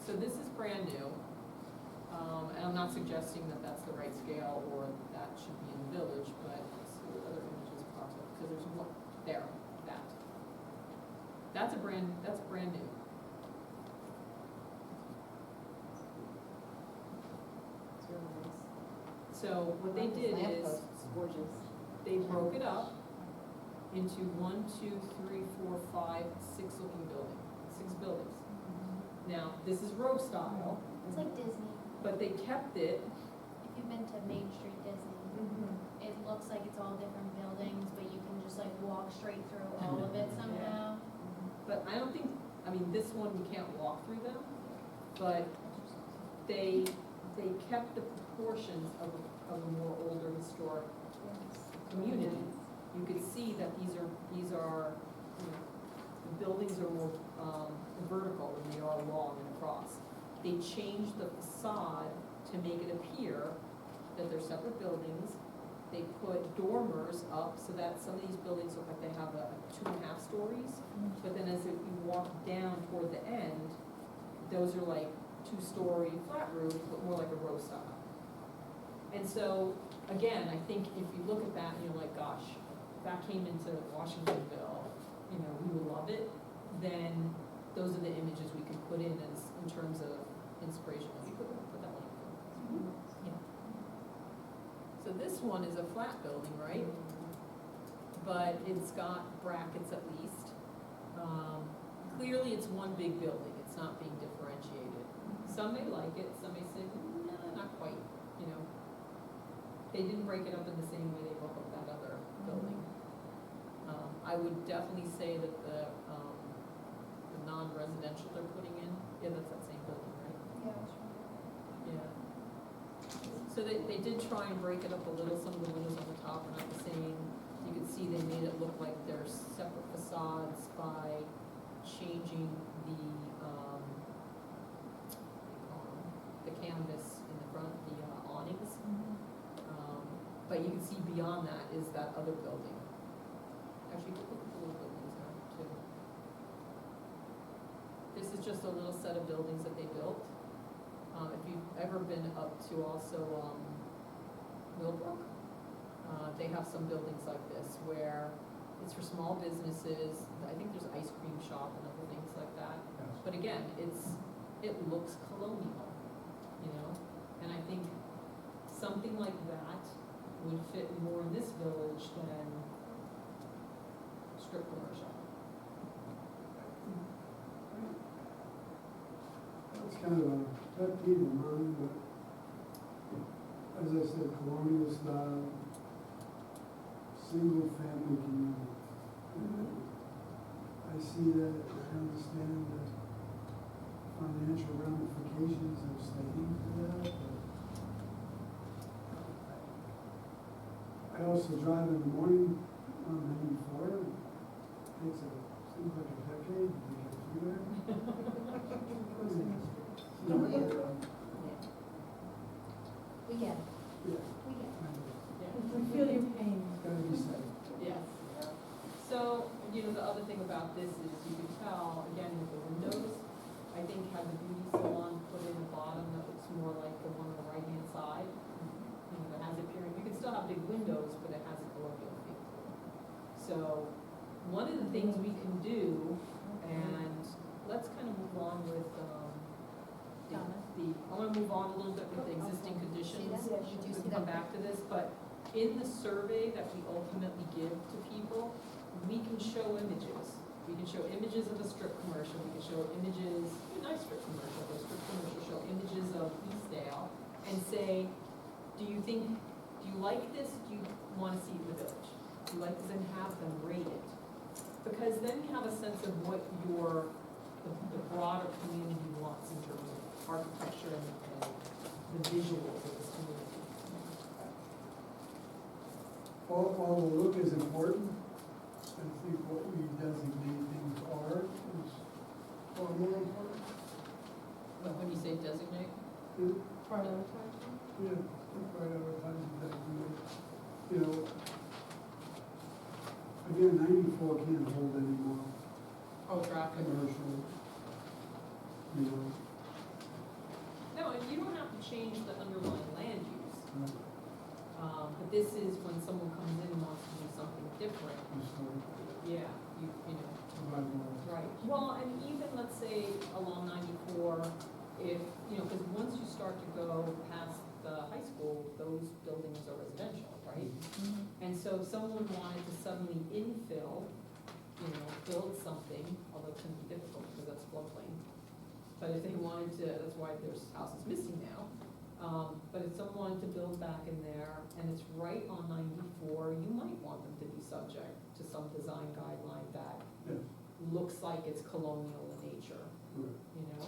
So this is brand new, and I'm not suggesting that that's the right scale or that should be in the village, but let's see what other images pop up, because there's one, there, that. That's brand new. It's really nice. So what they did is, It's gorgeous. they broke it up into 1, 2, 3, 4, 5, 6 looking buildings, 6 buildings. Now, this is row style, It's like Disney. but they kept it, If you've been to Main Street Disney, it looks like it's all different buildings, but you can just like walk straight through all of it somehow. but I don't think, I mean, this one you can't walk through them, but they kept the proportions of a more older historic community. You could see that these are, you know, the buildings are more vertical than they are long and across. They changed the facade to make it appear that they're separate buildings. They put dormers up so that some of these buildings look like they have a 2.5 stories, but then as you walk down toward the end, those are like 2-story flat roof, but more like a row style. And so, again, I think if you look at that and you're like, gosh, if that came into Washingtonville, you know, we would love it, then those are the images we can put in as, in terms of inspiration. Let me put that one up. Yeah. So this one is a flat building, right? But it's got brackets at least. Clearly it's one big building, it's not being differentiated. Some may like it, some may say, no, not quite, you know. They didn't break it up in the same way they broke up that other building. I would definitely say that the non-residential they're putting in, yeah, that's that same building, right? Yeah. So they did try and break it up a little, some of the windows on the top are not the same. You can see they made it look like they're separate facades by changing the, what do you call them? The canvas in the front, the awnings. But you can see beyond that is that other building. Actually, you can look at the little buildings there too. This is just a little set of buildings that they built. If you've ever been up to also Millbrook, they have some buildings like this where it's for small businesses. I think there's ice cream shop and other things like that. Yes. But again, it looks colonial, you know? And I think something like that would fit more in this village than strip commercial. It's kind of a pet peeve of mine, but as I said, colonial style, single family community. I see that, I understand the financial ramifications of staying to that, but I also drive in the morning on 94, seems like a decade to get through there. We get it. We get it. Yeah. We feel your pain. Gotta be said. Yes. So, you know, the other thing about this is you can tell, again, with the windows, I think had the beauty salon put in a bottom that looks more like the one on the right-hand side, you know, that has a period, you can still have big windows, but it has a colonial feel to it. So, one of the things we can do, and let's kind of move on with, I wanna move on a little bit with the existing conditions. See that? Did you We see can come that? back to this, but in the survey that we ultimately give to people, we can show images. We can show images of a strip commercial, we can show images, a nice strip commercial, but a strip commercial, show images of Eastdale, and say, do you like this, do you wanna see it in the village? Do you like this, and have them rate it? Because then you have a sense of what the broader community wants in terms of architecture and the visuals of this community. While the look is important, I think what we designate things are is far more important. But when you say designate, Yeah, Prioritizing. yeah, prioritizing designate, you know. Again, 94 can't hold anymore, oh, traffic. commercial, you know. change the underlying land use. Right. But this is when someone comes in and wants to do something different, Historic, yeah, you know. provide more. Right, well, and even, let's say, along 94, if, you know, because once you start to go past the high school, those buildings are residential, right? And so if someone wanted to suddenly infill, you know, build something, although it's gonna be difficult because that's floodplain. But if they wanted to, that's why there's houses missing now. But if someone wanted to build back in there and it's right on 94, you might want them to be subject to some design guideline that Yes. looks like it's colonial in nature, Correct. you know?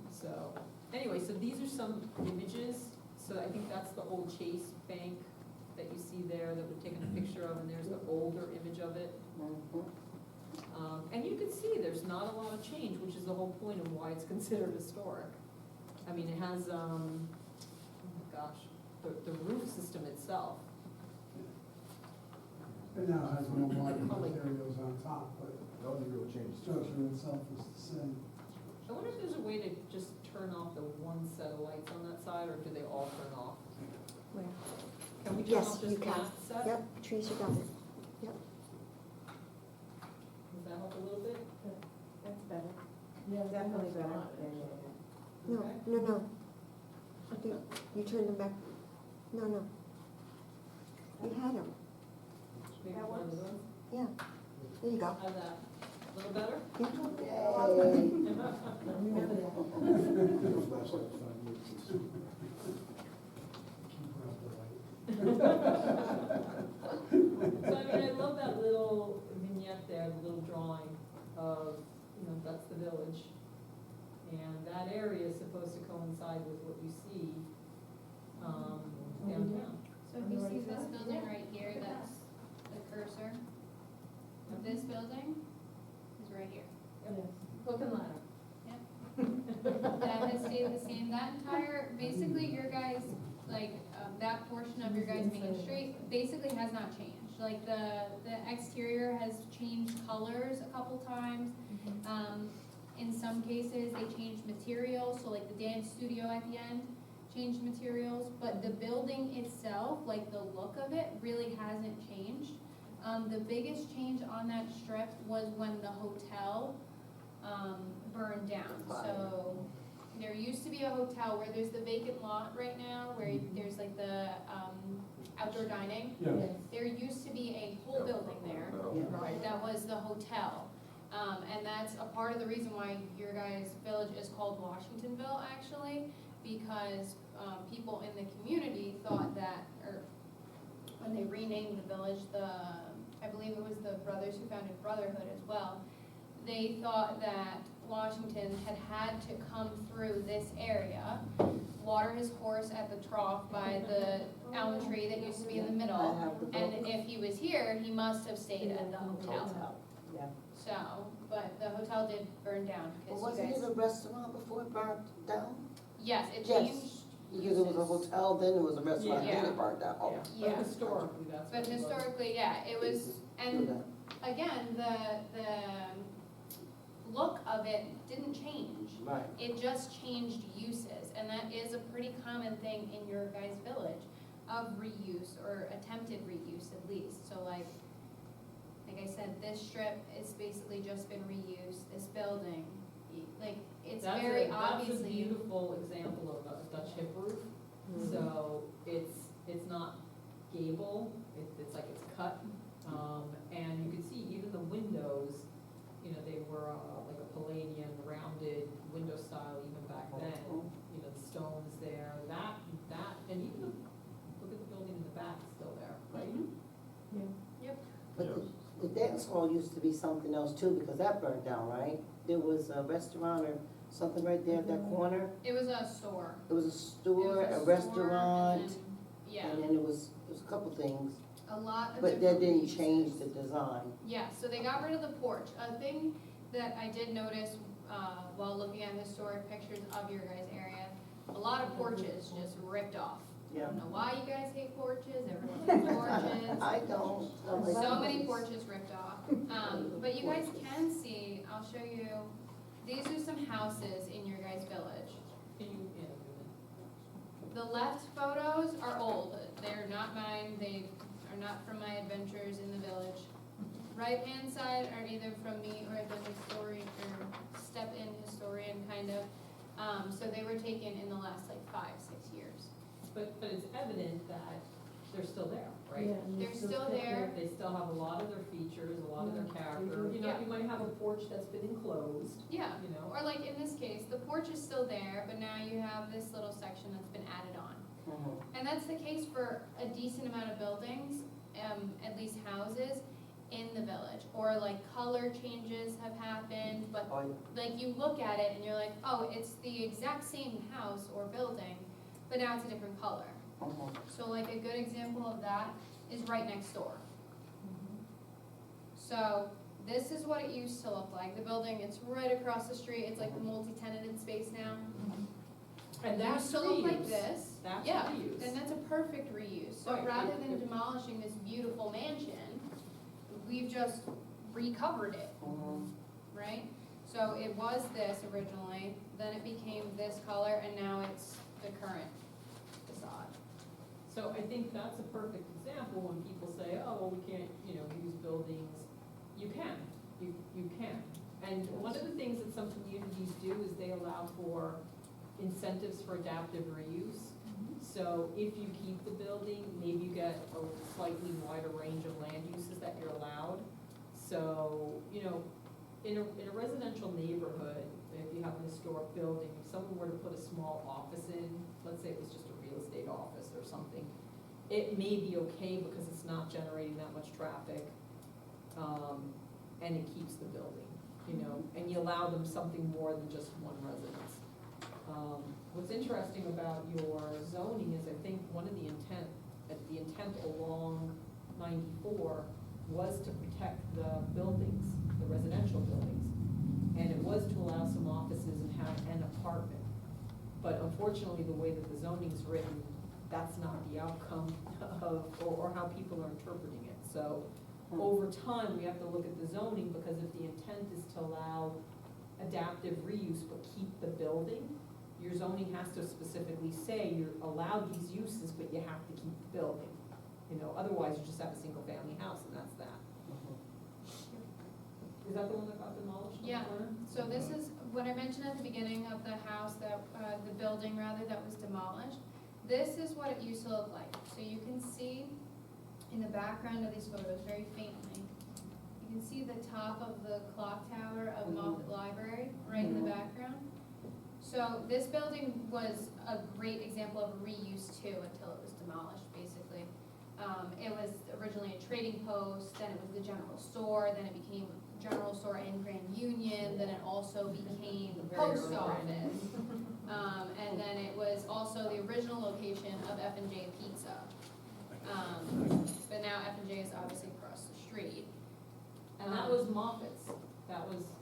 So, anyway, so these are some images. So I think that's the old Chase Bank that you see there that we've taken a picture of, and there's the older image of it. And you can see there's not a lot of change, which is the whole point of why it's considered historic. I mean, it has, oh my gosh, the roof system itself. It now has more modern materials on top, but The only real change the is structure itself is the same. I wonder if there's a way to just turn off the one set of lights on that side, or do they all turn off? Where? Can we turn Yes, off this you can. last set? Yep, Teresa got it. Yep. Does that help a little bit? That's better. Yeah, Definitely that's better. fine. No, Okay. no. I think you turned them back. No. You had them. Maybe That one of works. those? Yeah. There you go. How's that? A little better? Yeah. Remember that. flashlight, 5 years. Keep her up the light. So I mean, I love that little vignette there, the little drawing of, you know, that's the village. And that area is supposed to coincide with what you see, downtown. So if you see this building right here, that's the cursor. This building is right here. Hook and ladder. That has stayed the same, that entire, basically your guys, like, that portion of your guys' main street basically has not changed. Like, the exterior has changed colors a couple times. In some cases, they changed materials, so like the dance studio at the end changed materials, but the building itself, like the look of it, really hasn't changed. The biggest change on that strip was when the hotel, burned down. So there used to be a hotel where there's the vacant lot right now, where there's like the, outdoor dining. Yes. There used to be a whole building there. Right. That was the hotel. And that's a part of the reason why your guys' village is called Washingtonville, actually, because, people in the community thought that, or when they renamed the village, I believe it was the brothers who founded Brotherhood as well, they thought that Washington had to come through this area, water his horse at the trough by the elm tree that used to be in the middle, and if he was here, he must have stayed at the hotel. Yeah. So, but the hotel did burn down because Well, you wasn't guys, it a restaurant before it burnt down? yes, it Yes. changed, Because it was a hotel, then it was a restaurant, then Yeah. it burnt down. Oh, Yeah, Yeah. but historically, that's what but it was. historically, yeah, it was, and again, the look of it didn't change. Right. It just changed uses, and that is a pretty common thing in your guys' village of reuse or attempted reuse at least. So like I said, this strip is basically just been reused, this building, like, it's That's very That's a obviously, beautiful example of a Dutch hip roof. So it's not gable, it's like it's cut. And you can see even the windows, you know, they were like a Palladian rounded window style even back then. You know, the stones there, that, and even look at the building in the back, it's still there, right? But the dance hall used to be something else too, because that burnt down, right? There was a restaurant or something right there at that corner. it was a store. It was a It store, was a store, restaurant, and then- Yeah, and then it was a couple things. a lot of But that different didn't uses. change the design. Yeah, so they got rid of the porch. A thing that I did notice, while looking at historic pictures of your guys' area, a lot of porches just ripped off. I Yeah. don't know why you guys hate porches, everyone hates porches. I don't. I like So many things. porches ripped off. But you guys can see, I'll show you, these are some houses in your guys' village. Can you, yeah, do the left photos are old, they're not mine, they are not from my adventures in the village. Right-hand side are either from me or the historian, or step-in historian, kind of. So they were taken in the last like 5-6 years. But it's evident that they're still there, right? Yeah, and They're still there. They still have a lot of their features, a lot of their Yeah, character, they do. you know, Yeah. you might have a porch that's been enclosed, Yeah, you know? or like in this case, the porch is still there, but now you have this little section that's been added on. Mhm. And that's the case for a decent amount of buildings, at least houses, in the village. Or like color changes have happened, but Oh, like you look at it and you're like, oh, it's the exact same house or building, but now it's a different color. mhm. So like a good example of that is right next door. So this is what it used to look like. The building, it's right across the street, it's like the multi-tenanted space now. And It that's used to look like reuse. this. That's Yeah, reuse. and that's a perfect reuse. So Right, rather if- than if- demolishing this beautiful mansion, we've just recovered it, Mhm. right? So it was this originally, then it became this color, and now it's the current facade. So I think that's a perfect example when people say, oh, well, we can't, you know, use buildings. You can, you can. And one of the things that some communities do is they allow for incentives for adaptive reuse. So if you keep the building, maybe you get a slightly wider range of land uses that you're allowed. So, you know, in a residential neighborhood, if you have an historic building, if someone were to put a small office in, let's say it was just a real estate office or something, it may be okay because it's not generating that much traffic, and it keeps the building, you know, and you allow them something more than just one residence. What's interesting about your zoning is I think one of the intent along 94 was to protect the buildings, the residential buildings. And it was to allow some offices and have an apartment. But unfortunately, the way that the zoning's written, that's not the outcome of, or how people are interpreting it. So over time, we have to look at the zoning, because if the intent is to allow adaptive reuse but keep the building, your zoning has to specifically say you're allowed these uses, but you have to keep the building. You know, otherwise you just have a single-family house, and that's that. Is that the one that got demolished? on the Yeah. corner? So this is what I mentioned at the beginning of the house that, the building rather, that was demolished. This is what it used to look like. So you can see in the background of these photos, very faintly, you can see the top of the clock tower of Moffett Library, right in the background. So this building was a great example of reuse too, until it was demolished, basically. It was originally a trading post, then it was the general store, then it became general store and Grand Union, then it also became the Very post early office. And then it was also the original location of F&J Pizza. But now F&J is obviously across the street. And that was Moffitt's,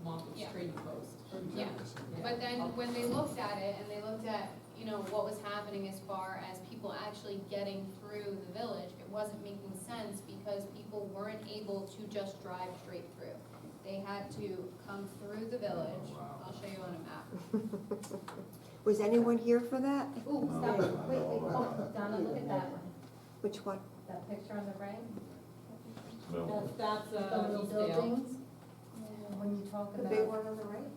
Moffitt's Yeah. trading post. Yeah, but then when they looked at it and they looked at, you know, what was happening as far as people actually getting through the village, it wasn't making sense because people weren't able to just drive straight through. They had to come through the village. I'll show you on a map. Was anyone here for that? Ooh, stop, wait, oh, Donna, look at that one, Which one? that picture on the right. No. That's, The little Eastdale. buildings, when you talk The about. big one on the right?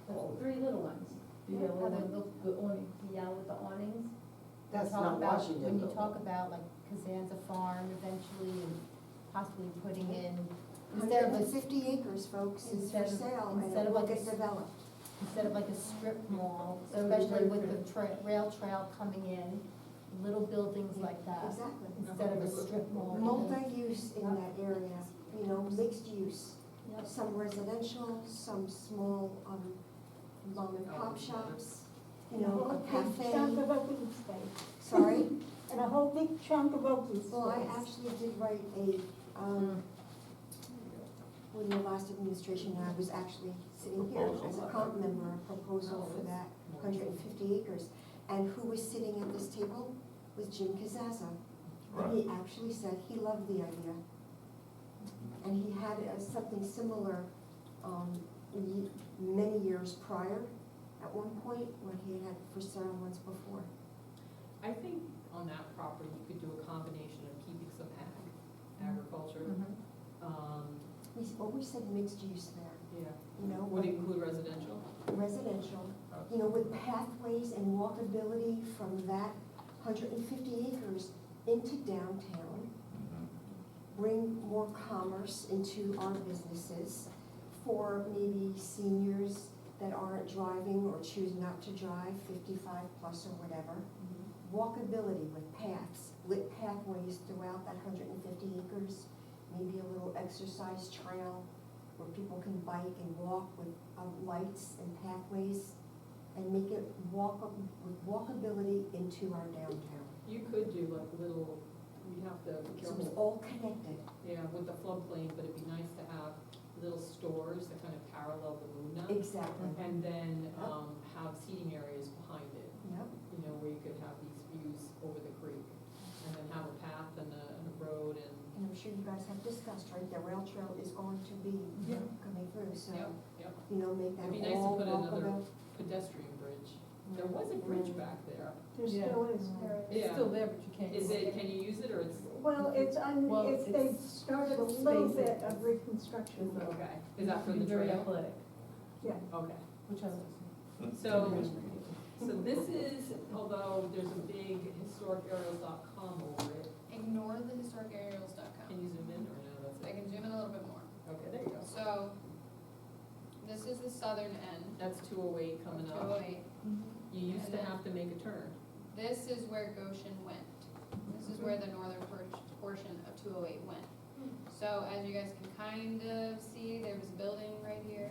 The three little ones. The yellow How they one? look, the awning, the yellow with the awnings. That's Talk not about- Washington. When you though. talk about like Kazanza Farm eventually and possibly putting in, instead of a, 150 acres, folks, is for Instead of- sale, and instead it of will like a get s- developed. instead of like a strip mall, especially with the rail trail coming in, little buildings like that, Exactly. instead of a strip mall. Multi-use in that area, you know, mixed use. Yep. Some residential, some small, mom and pop shops, you know, a Chunk cafe. of open space, Sorry? and a whole big chunk of open space. Well, I actually did write a, when the last administration, I was actually sitting here as a comp member, a proposal for that 150 acres. And who was sitting at this table was Jim Kazaza. And he actually said he loved the idea. And he had something similar many years prior, at one point, when he had for sale once before. I think on that property, you could do a combination of keeping some agriculture. We always said mixed use there, Yeah. you know, Would it include residential? residential, you know, with pathways and walkability from that 150 acres into downtown. Bring more commerce into our businesses for maybe seniors that aren't driving or choose not to drive, 55 plus or whatever. Walkability with paths, lit pathways throughout that 150 acres, maybe a little exercise trail where people can bike and walk with lights and pathways, and make it with walkability into our downtown. You could do like little, you'd have to be So careful. it's all connected. Yeah, with the floodplain, but it'd be nice to have little stores that kind of parallel the Luna. Exactly. And then, have seating areas behind it, Yep. you know, where you could have these views over the creek. And then have a path and a road and, And I'm sure you guys have discussed, right, the rail trail is going to be coming through, so, yep, yep. you know, make that It'd be nice to all put another walkable. pedestrian bridge. There was a bridge back there. There Yeah. still is. Yeah. It's still there, but you can't. Is it, can you use it or it's, Well, Well, they've it's started a little spacing. bit of reconstruction. okay, is that for the Very trail? athletic, Okay, which I like. so, so this is, although there's a big historicareals.com over it, Ignore the historicareals.com. can you zoom in or no, that's I it? can zoom in a little bit more. Okay, there you go. So, this is the southern end That's 208 of coming up. 208. You used to have to make a turn. This is where Goshen went. This is where the northern portion of 208 went. So as you guys can kind of see, there was a building right here.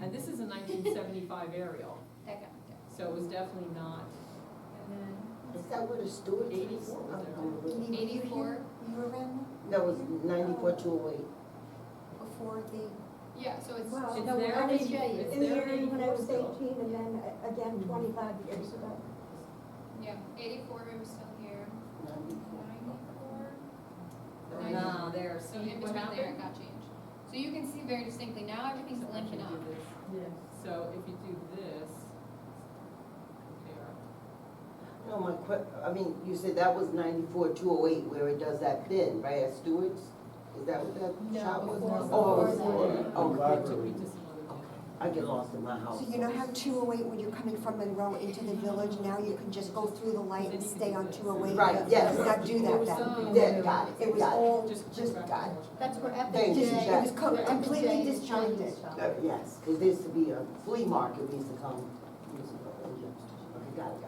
And this is a 1975 aerial, That got down. so it was definitely not, And then Is that where the Stewart's is? 84 was there. I'm looking. 84. You were around That was 94-208. before the, Yeah, so it's, Well, it's No, we're there, gonna it's show you. In the there area when I was 84 still. 18, and then again 25 years ago. yeah, 84, it was still here. 94. No, there, So see in what between there, it happened? got changed. So you can see very distinctly, now everything's So I linking can up. do this. Yeah. So if you do this, compare. No, I mean, you said that was 94-208 where it does that bend, right, at Stewart's? Is that what that No, shop was? before- Oh, before before. that. Okay. It took me to some other Okay. thing. I get lost in my house. so you know how 208, when you're coming from Monroe into the village, now you can just go through the light and stay on 208? Right, yes. Not do There that was then. something- Yeah, got it, It was got it. all Just just back got to it. the- That's where Thank you, FJ. Jack. It was completely FJ disjointed. Chinese shop. Yes, because there used to be a flea market, we used to come, years ago. Okay, got it.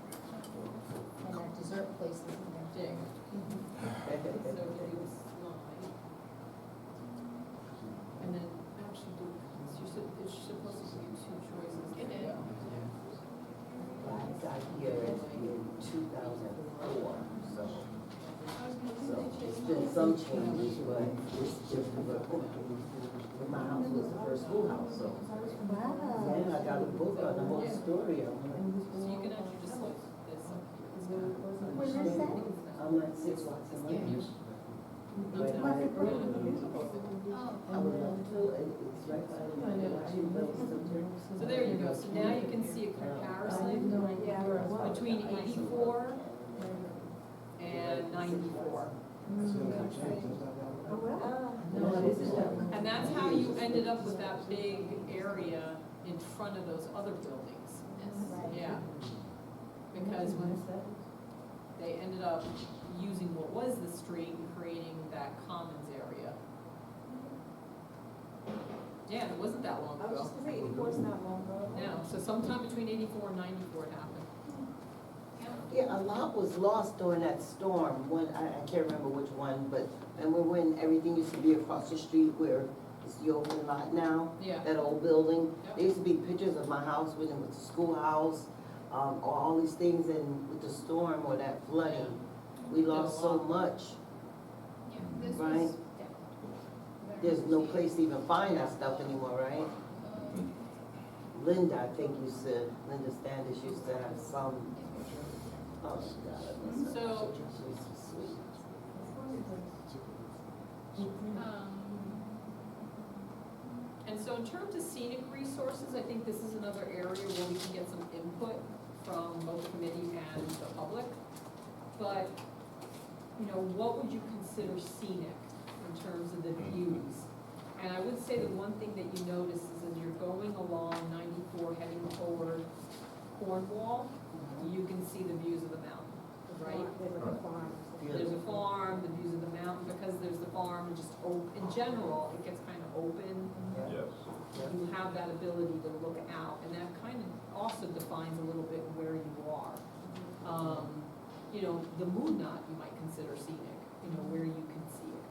And that dessert place is in there. Dig. So if you do a slide. And then actually do, it's supposed to give you two choices. It did. I got here in 2004, so it's been some changes, but it's just, my house was the first schoolhouse, so. Wow. Yeah, I got a book on the whole story of it. So you can actually just look this up here. Where is that? I'm at 6 blocks away. But Oh, I would love to, it's right by the. So there you go, so now you can see a comparison between 84 and 94. Oh, well. And that's how you ended up with that big area in front of those other buildings. Yeah. Because when they ended up using what was the street and creating that commons area. Yeah, and it wasn't that long I was ago. just gonna say, 84 is not long ago. No, so sometime between 84 and 94 it happened. Yeah, a lot was lost during that storm, one, I can't remember which one, but, remember when everything used to be across the street where it's the open lot now? Yeah. That old building, Yep. there used to be pictures of my house when it was the schoolhouse, or all these things, and with the storm or that flooding, we Did a lost so lot. much. yeah, this Right. was. There's no place to even find that stuff anymore, right? Linda, I think you said, Linda Standish used to have some, oh, God, I miss her. So- She was so sweet. And so in terms of scenic resources, I think this is another area where we can get some input from both committee and the public. But, you know, what would you consider scenic in terms of the views? And I would say the one thing that you notice is as you're going along 94 heading toward Cornwall, you can see the views of the mountain, right? There's like a farm. There's a farm, the views of the mountain, because there's the farm, and just in general, it gets kind of open. Yes. You have that ability to look out, and that kind of also defines a little bit where you are. You know, the Mood Knot you might consider scenic, you know, where you can see it.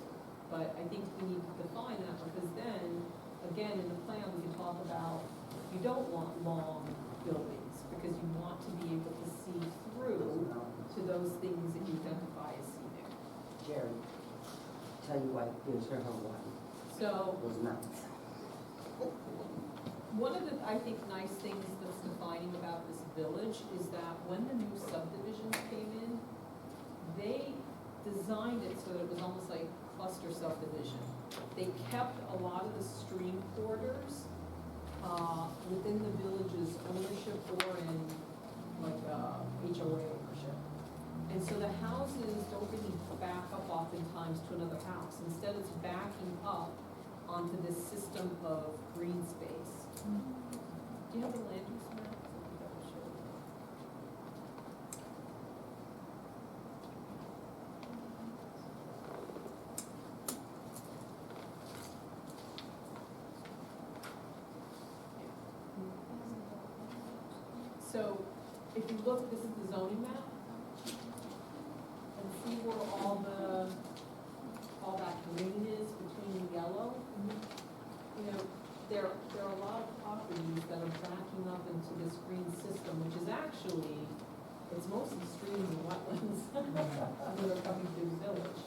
But I think we need to define that, because then, again, in the plan, we can talk about, you don't want long buildings, because you want to be able to see through to those things that you identify as scenic. Jerry, tell you why, gives her her one, So, those mountains. one of the, I think, nice things that's defining about this village is that when the new subdivisions came in, they designed it so that it was almost like cluster subdivision. They kept a lot of the stream corridors, within the village's ownership or in like, HOA ownership. And so the houses don't really back up oftentimes to another house. Instead, it's backing up onto this system of green space. Do you have the land use map? I think that will show you. So, if you look, this is the zoning map. And see where all that green is between the yellow? You know, there are a lot of properties that are backing up into this green system, which is actually, it's mostly streams and wetlands that are coming through the village.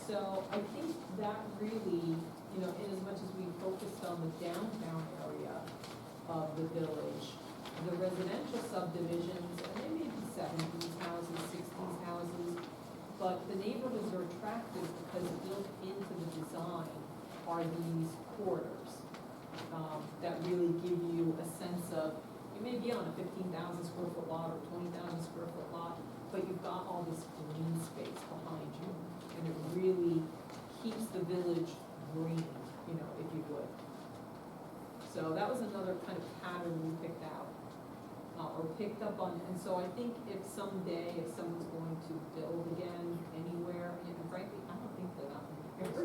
So I think that really, you know, in as much as we focused on the downtown area of the village, the residential subdivisions, and they may be 70s houses, 60s houses, but the neighborhoods are attractive because built into the design are these corridors that really give you a sense of, you may be on a 15,000 square foot lot or 20,000 square foot lot, but you've got all this green space behind you, and it really keeps the village green, you know, if you would. So that was another kind of pattern we picked out. Or picked up on, and so I think if someday, if someone's going to build again anywhere, and frankly, I don't think they're not gonna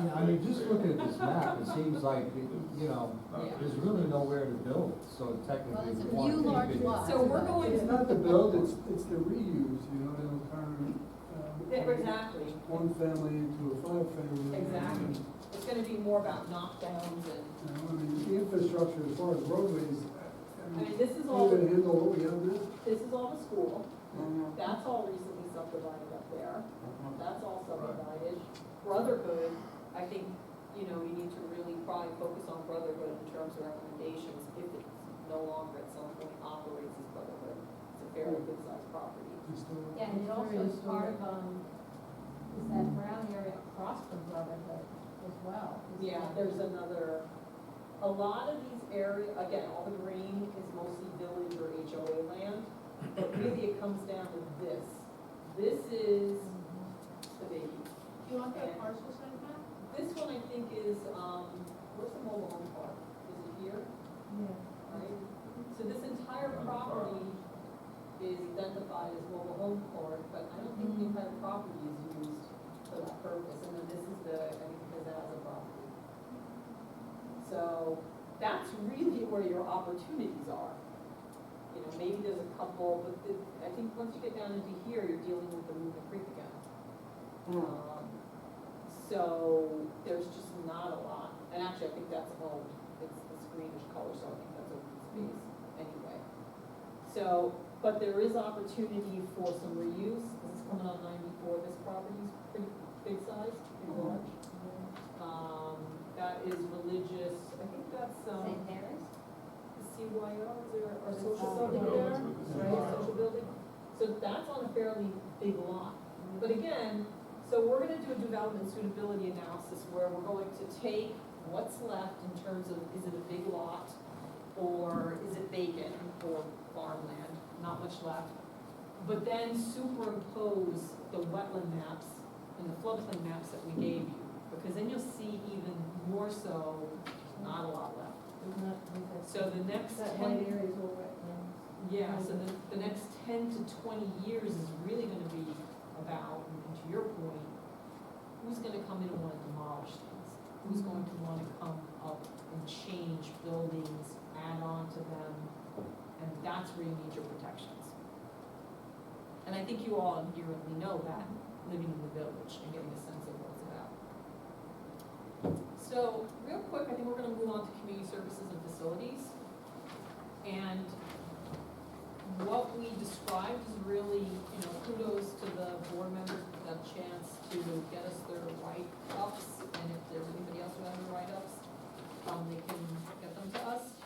Yeah, I mean, just looking at this map, it seems like, you know, Yeah. there's really nowhere to build, so technically. Well, it's a you want few to large keep it- lots. So we're going It's to. not the build, it's the reuse, you know, it'll turn, Exactly, one family into a five family. exactly. It's gonna be more about knockdowns and, You know, I mean, the infrastructure as far as roadways, I mean, this is all, we can handle what we have now. this is all the school, Mhm. that's all recently subdivided up there. Mhm. That's all subdivided. Brotherhood, I think, you know, you need to really probably focus on Brotherhood in terms of recommendations, if it's no longer at some point operates as Brotherhood. It's a fairly good sized property. It's still- Yeah, and it also is part of, is that brown area across from Brotherhood as well. Yeah, there's another, a lot of these areas, again, all the green is mostly village or HOA land, but really it comes down to this. This is the biggie. Do you want that parcel size map? This one I think is, where's the mobile home park? Is it here? Yeah. Right? So this entire property is identified as mobile home park, but I don't think the entire property is used for that purpose. And then this is the, I think, Piazza property. So that's really where your opportunities are. You know, maybe there's a couple, but I think once you get down into here, you're dealing with the Moving Creek again. So there's just not a lot, and actually I think that's owned, it's this greenish color, so I think that's open space anyway. So, but there is opportunity for some reuse, this is coming on 94, this property's pretty big size, pretty large. That is religious, I think that's, St. Mary's? the CYO, is there, or That's social all building buildings. there? Right, social building, so that's on a fairly big lot. But again, so we're gonna do a development suitability analysis where we're going to take what's left in terms of, is it a big lot, or is it vacant, or farmland, not much left. But then superimpose the wetland maps and the floodplain maps that we gave you, because then you'll see even more so, not a lot left. So the next That 10 white area is all wetlands. Yeah, so the next 10 to 20 years is really gonna be about, and to your point, who's gonna come in and wanna demolish things? Who's going to wanna come up and change buildings, add on to them, and that's where you need your protections. And I think you all inherently know that, living in the village and getting a sense of what it's about. So, real quick, I think we're gonna move on to community services and facilities. And what we described is really, kudos to the board members who got a chance to get us their write-ups, and if there's anybody else who has their write-ups, they can get them to us.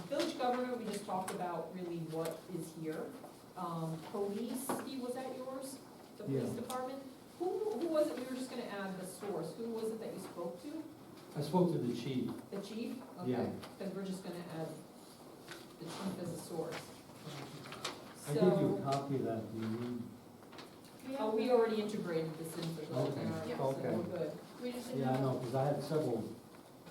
Village government, we just talked about really what is here. Police, Steve, was that yours? The police Yeah. department? Who was it, we were just gonna add the source, who was it that you spoke to? I spoke to the chief. The chief? Yeah. Okay, because we're just gonna add the chief as a source. I gave you a copy of that, do you need? Oh, we already integrated this into the, Okay, so okay. we're good. We just. Yeah, I know, because I had several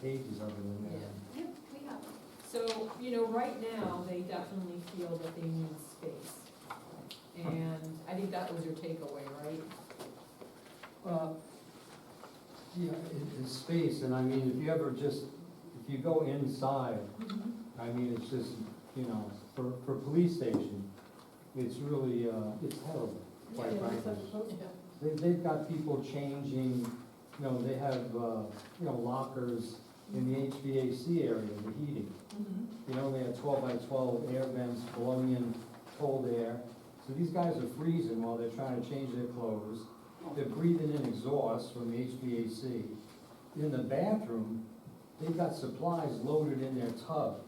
pages of it in there. Yeah, we have. So, right now, they definitely feel that they need space. And I think that was your takeaway, right? Yeah, it's space, and I mean, if you ever just, if you go inside, I mean, it's just, for police station, it's really, it's terrible, quite frankly. They've got people changing, they have, lockers in the HVAC area, the heating. They have 12 by 12 air vents blowing in cold air. So these guys are freezing while they're trying to change their clothes. They're breathing in exhaust from the HVAC. In the bathroom, they've got supplies loaded in their tub.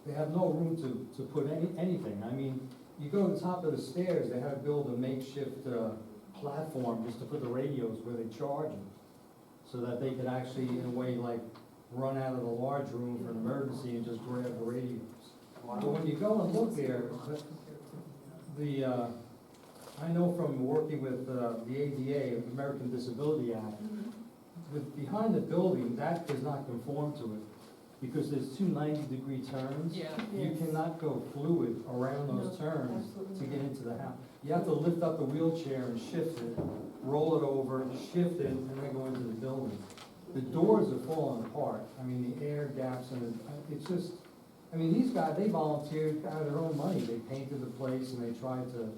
They have no room to put anything. I mean, you go to the top of the stairs, they had to build a makeshift platform just to put the radios where they charge them, so that they could actually, in a way, like, run out of the large room for an emergency and just grab the radios. But when you go and look there, I know from working with the ADA, American Disability Act, behind the building, that does not conform to it, because there's two 90-degree turns. Yeah. You cannot go fluid around those turns to get into the house. You have to lift up the wheelchair and shift it, roll it over, shift it, and then go into the building. The doors are falling apart. I mean, the air gaps, and it's just, I mean, these guys, they volunteered out of their own money. They painted the place and they tried to,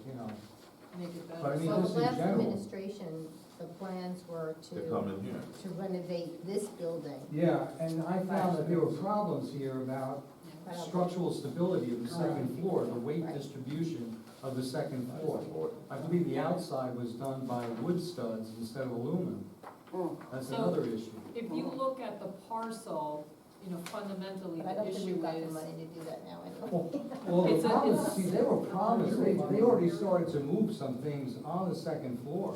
Make it better. But I mean, So just the in last general. administration, the plans were To come in here. to renovate this building. Yeah, and I found that there were problems here about structural stability of the second floor, the weight Right. distribution of the second floor. I believe the outside was done by wood studs instead of aluminum. That's So- another issue. If you look at the parcel, fundamentally, But I the don't think issue we've got the is, money to do that now anyway. Well, the It's a- problem, it's- see, they were promised, they already started to move some things on the second floor,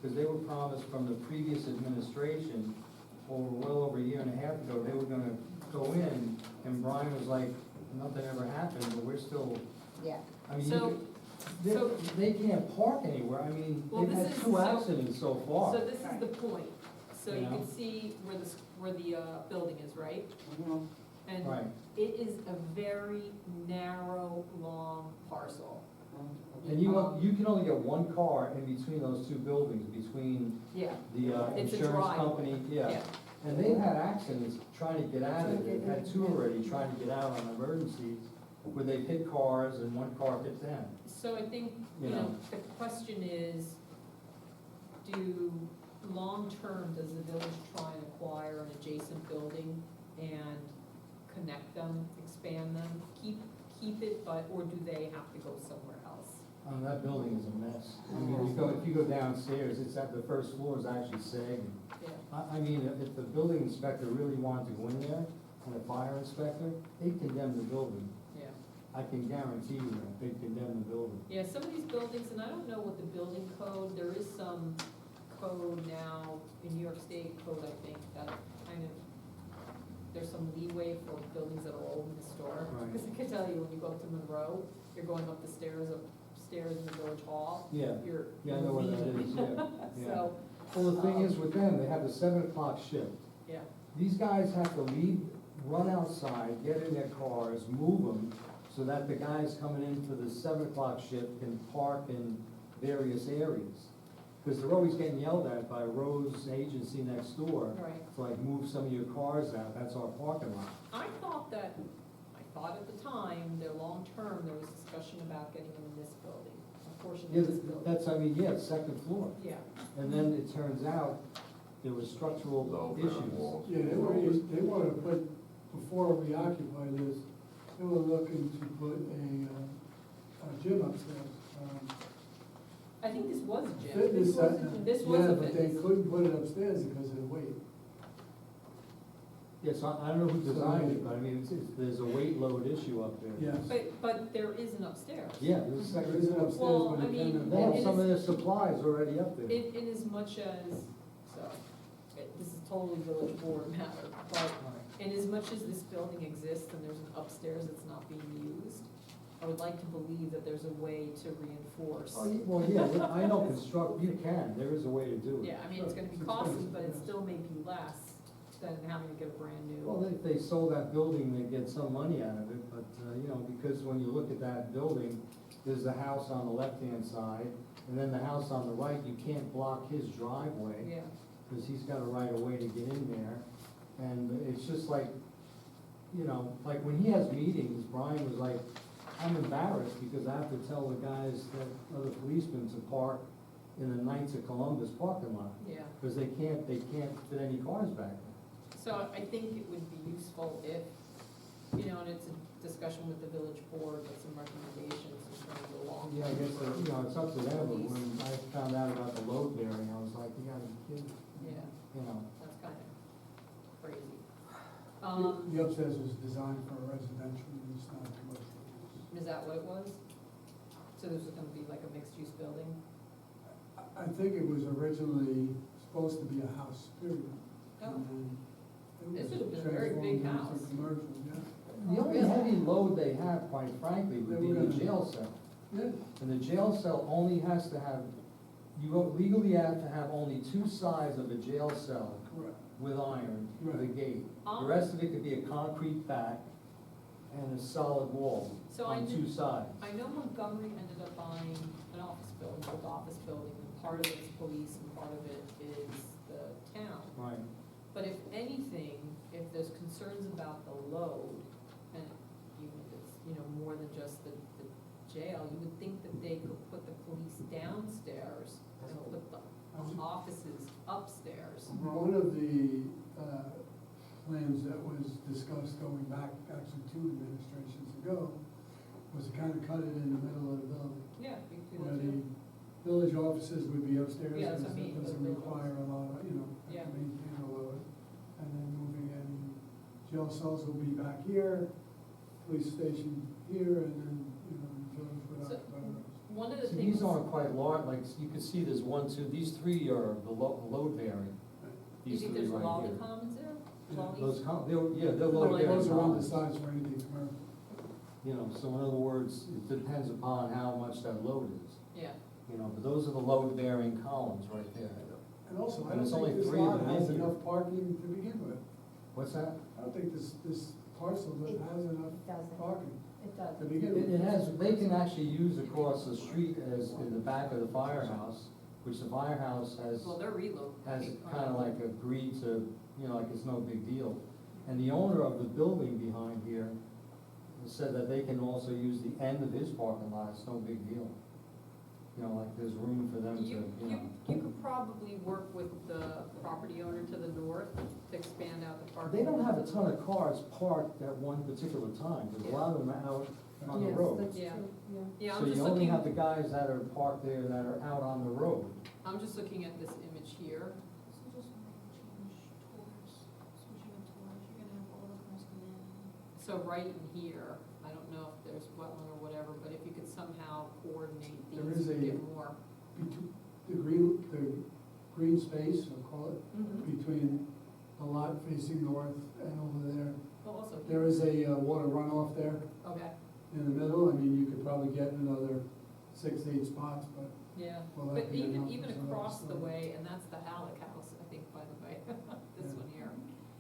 because they were promised from the previous administration, well over a year and a half ago, they were gonna go in, and Brian was like, nothing ever happened, but we're still, Yeah. I mean, So- they can't park anywhere, I mean, Well, they've this had is- two so- accidents so far. so this is the point. So you You know? can see where the building is, right? And Right, it is a very narrow, long parcel. and you can only get one car in between those two buildings, between Yeah, the It's a insurance driveway. company, yeah. And they've had accidents trying to get out of it, they've had two already trying to get out on emergencies, where they've hit cars and one car hit them. So I think, You know. the question is, long-term, does the village try and acquire an adjacent building and connect them, expand them, keep it, or do they have to go somewhere else? That building is a mess. I mean, if you go downstairs, it's at the first floor is actually sagging. Yeah. I mean, if the building inspector really wanted to go in there, and a fire inspector, they'd condemn the building. Yeah. I can guarantee you that, they'd condemn the building. Yeah, some of these buildings, and I don't know what the building code, there is some code now in New York State code, I think, that kind of, there's some leeway for buildings that are old and historic. Right. Because I can tell you, when you go up to Monroe, you're going up the stairs in the village hall. Yeah, You're. yeah, I know where that is, yeah, yeah. So, Well, the thing is with them, they have a 7 o'clock shift. yeah, These guys have to leave, run outside, get in their cars, move them, so that the guys coming into the 7 o'clock shift can park in various areas. Because they're always getting yelled at by Rose Agency next door, right. to like move some of your cars out, that's our parking lot. I thought at the time, that long-term, there was discussion about getting them in this building, a portion Yeah, of this building. that's, I mean, yeah, second floor. Yeah, And then it turns out there was structural Low issues. ground walls. Yeah, they wanted to put, before we occupy this, they were looking to put a gym upstairs. I think this was a gym. Fitness, This was yeah, a but they fitness. couldn't put it upstairs because of the weight. Yes, I don't know who designed it, but I mean, there's a weight load issue up there. Yes. But there is an upstairs. Yeah, there's a There second is an floor. upstairs, Well, but I it mean, can. They have it some of is- their supplies already up there. In as much as, so, this is totally village board matter, but in as much as this building exists and there's an upstairs that's not being used, I would like to believe that there's a way to reinforce. Oh, well, yeah, I know you can, there is a way to do it. Yeah, I mean, it's gonna be costly, but it still may be less than having to get a brand new. Well, if they sold that building, they'd get some money out of it, but, you know, because when you look at that building, there's the house on the left-hand side, and then the house on the right, you can't block his driveway, Yeah, because he's got a right of way to get in there. And it's just like, you know, like when he has meetings, Brian was like, I'm embarrassed because I have to tell the guys that, other policemen to park in the Knights of Columbus parking lot, yeah. because they can't fit any cars back there. So I think it would be useful if, you know, and it's a discussion with the village board, with some recommendations in terms of long. Yeah, I guess, you know, it's up to them, but when I found out about the load bearing, I was like, you gotta be kidding, Yeah, you know. that's kind of crazy. The upstairs was designed for residential use, not commercial use. Is that what it was? So this was gonna be like a mixed-use building? I think it was originally supposed to be a house, period. Oh. And then it This was would have been a very big transformed into house. Commercial, yeah. The only heavy load they have, quite frankly, would be the jail cell. Yeah, And the jail cell only has to have, legally have to have only 2 sides of a jail cell correct. with iron for the Right. gate. The rest of it could be a concrete back and a solid wall So I on knew- 2 sides. I know Montgomery ended up buying an office building, old office building, and part of it's police and part of it is the town. Right. But if anything, if there's concerns about the load, and even if it's, you know, more than just the jail, you would think that they could put the police downstairs and put the offices upstairs. One of the plans that was discussed going back actually 2 administrations ago was to kind of cut it in the middle of the building. Yeah, you could Where do. the village offices would be upstairs, Yeah, that's because what I mean, it doesn't the village require a lot of, you know, Yeah. to maintain a load. And then moving in, jail cells will be back here, police station here, and then, you know, the village would So, occupy those. One of the See, things. these aren't quite large, like, you can see there's 1, 2, these 3 are the load bearing. You These think 3 there's right lolly here. commons there? Yeah, Lollies? Those, they're Well, load bearing those are on the columns. sides for anything commercial. You know, so in other words, it depends upon how much that load is. Yeah, You know, but those are the load bearing columns right there. And also, I And don't it's only think this 3 of lot them has in here. enough parking to begin with. What's that? I don't think this parcel has enough It doesn't. parking It does. to begin with. It has, they can actually use across the street as in the back of the firehouse, which the firehouse has, well, they're relocating. has kind of like agreed to, you know, like it's no big deal. And the owner of the building behind here said that they can also use the end of his parking lot, it's no big deal. You know, like there's room for them to, You you know. could probably work with the property owner to the north to expand out the parking. They don't have a ton of cars parked at one particular time, because a lot of them are out on the Yes, road. that's Yeah. true, yeah. Yeah, So I'm just you only looking, have the guys that are parked there that are out on the road. I'm just looking at this image here. So just change tours, switching up tours, you're gonna have all the cars come in. So right in here, I don't know if there's wetland or whatever, but if you could somehow coordinate There these is and a- get more. The green space, I'll call it, Mhm. between the lot facing north and over there. Oh, also, There is a water runoff there okay, in the middle. I mean, you could probably get another 6, 8 spots, but yeah. will that But be enough? even is another across the story. way, and that's the Halleck house, I think, by the way, this Yeah. one here.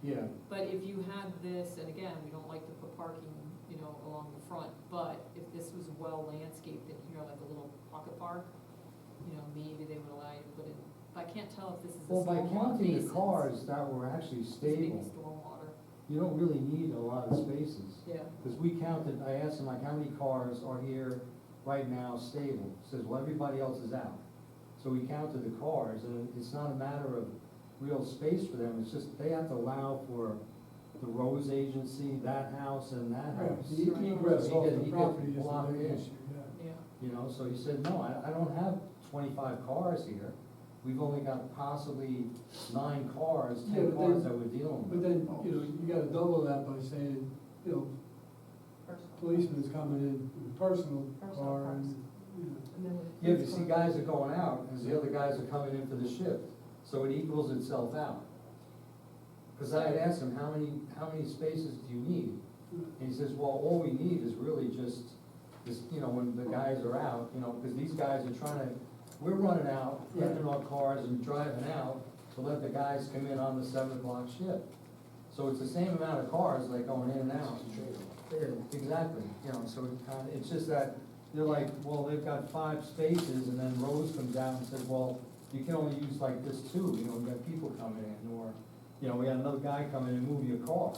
Yeah, But if you had this, and again, we don't like to put parking, you know, along the front, but if this was well landscaped in here, like a little pocket park, you know, maybe they would allow you to put in, I can't tell if this is a Well, by stormwater counting basin. the cars that were actually It's maybe stable, stormwater, you don't really need a lot of spaces. yeah, Because we counted, I asked him like, how many cars are here right now stable? He says, well, everybody else is out. So we counted the cars, and it's not a matter of real space for them, it's just they have to allow for the Rose Agency, that house, and that right, house. the egress He off get- the he get property is the blocked big in. issue, yeah. yeah. You know, so he said, no, I don't have 25 cars here. We've only got possibly 9 cars, Yeah, 10 but cars then- that we're dealing But with. then, you know, you gotta double that by saying, you know, policeman's coming in with a personal car and, you know. Yeah, but you see, guys are going out, and the other guys are coming in for the shift, so it equals itself out. Because I had asked him, how many spaces do you need? And he says, well, all we need is really just, this, you know, when the guys are out, you know, because these guys are trying to, we're running out, getting in our cars and driving out to let the guys come in on the 7 o'clock shift. So it's the same amount of cars like going in and out. Yeah, exactly, you know, so it kind of, it's just that, they're like, well, they've got 5 spaces, and then Rose comes out and says, well, you can only use like this too, you know, we got people coming in, or, you know, we got another guy coming in and move your car.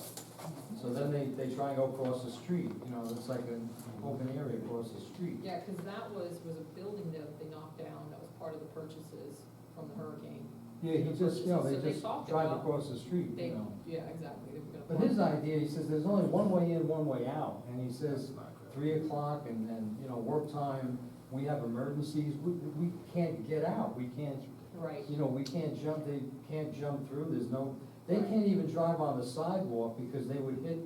So then they try and go across the street, you know, it's like an open area across the street. Yeah, cause that was a building that they knocked down, that was part of the purchases from the hurricane. Yeah, he just, you know, So they they just talked drive about- across the street, They, you know. yeah, exactly, they were gonna. But his idea, he says, there's only one way in, one way out, and he says, 3 o'clock and, you know, work time, we have emergencies, we can't get out, we can't, Right, you know, we can't jump, they can't jump through, there's no, they can't even drive on the sidewalk because they would hit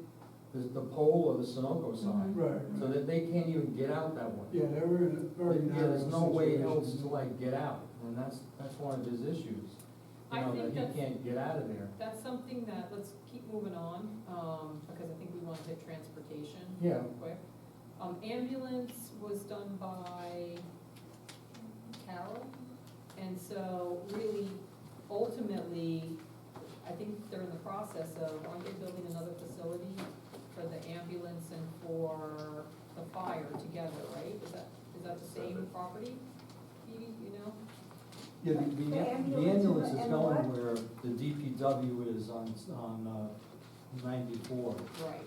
the pole or the Sunoco sign. Right. So that they can't even get out that way. Yeah, they were in a very Yeah, narrow there's no way situation. else to like get out, and that's one of his issues. I You know, think that that's- he can't get out of there. that's something that, let's keep moving on, because I think we want to hit transportation. Yeah. real quick. Ambulance was done by Carol, and so really, ultimately, I think they're in the process of, aren't they building another facility for the ambulance and for the fire together, right? Is that the same property, Edie, you know? Yeah, The the ambulance ambulance is and going what? where the DPW is on 94. Right.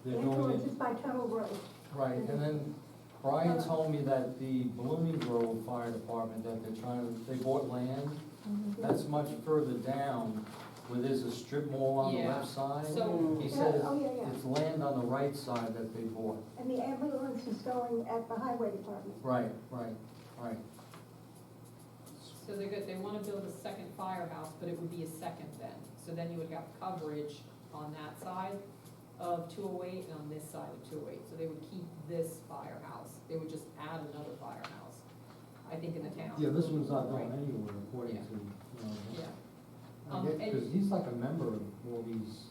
They're doing Ambulance it, is by Tuttle Road. right, and then Brian told me that the Blooming Grove Fire Department, that they're trying to, they bought land, that's much further down, where there's a strip mall on the Yeah. left side. So- He said Oh, yeah, yeah. it's land on the right side that they bought. And the ambulance is going at the highway department. Right. So they're good, they wanna build a second firehouse, but it would be a second then. So then you would have coverage on that side of 208 and on this side of 208. So they would keep this firehouse, they would just add another firehouse, I think, in the town. Yeah, this one's not going Right. anywhere according Yeah. to, you know. Yeah. I get, and- cause he's like a member of all these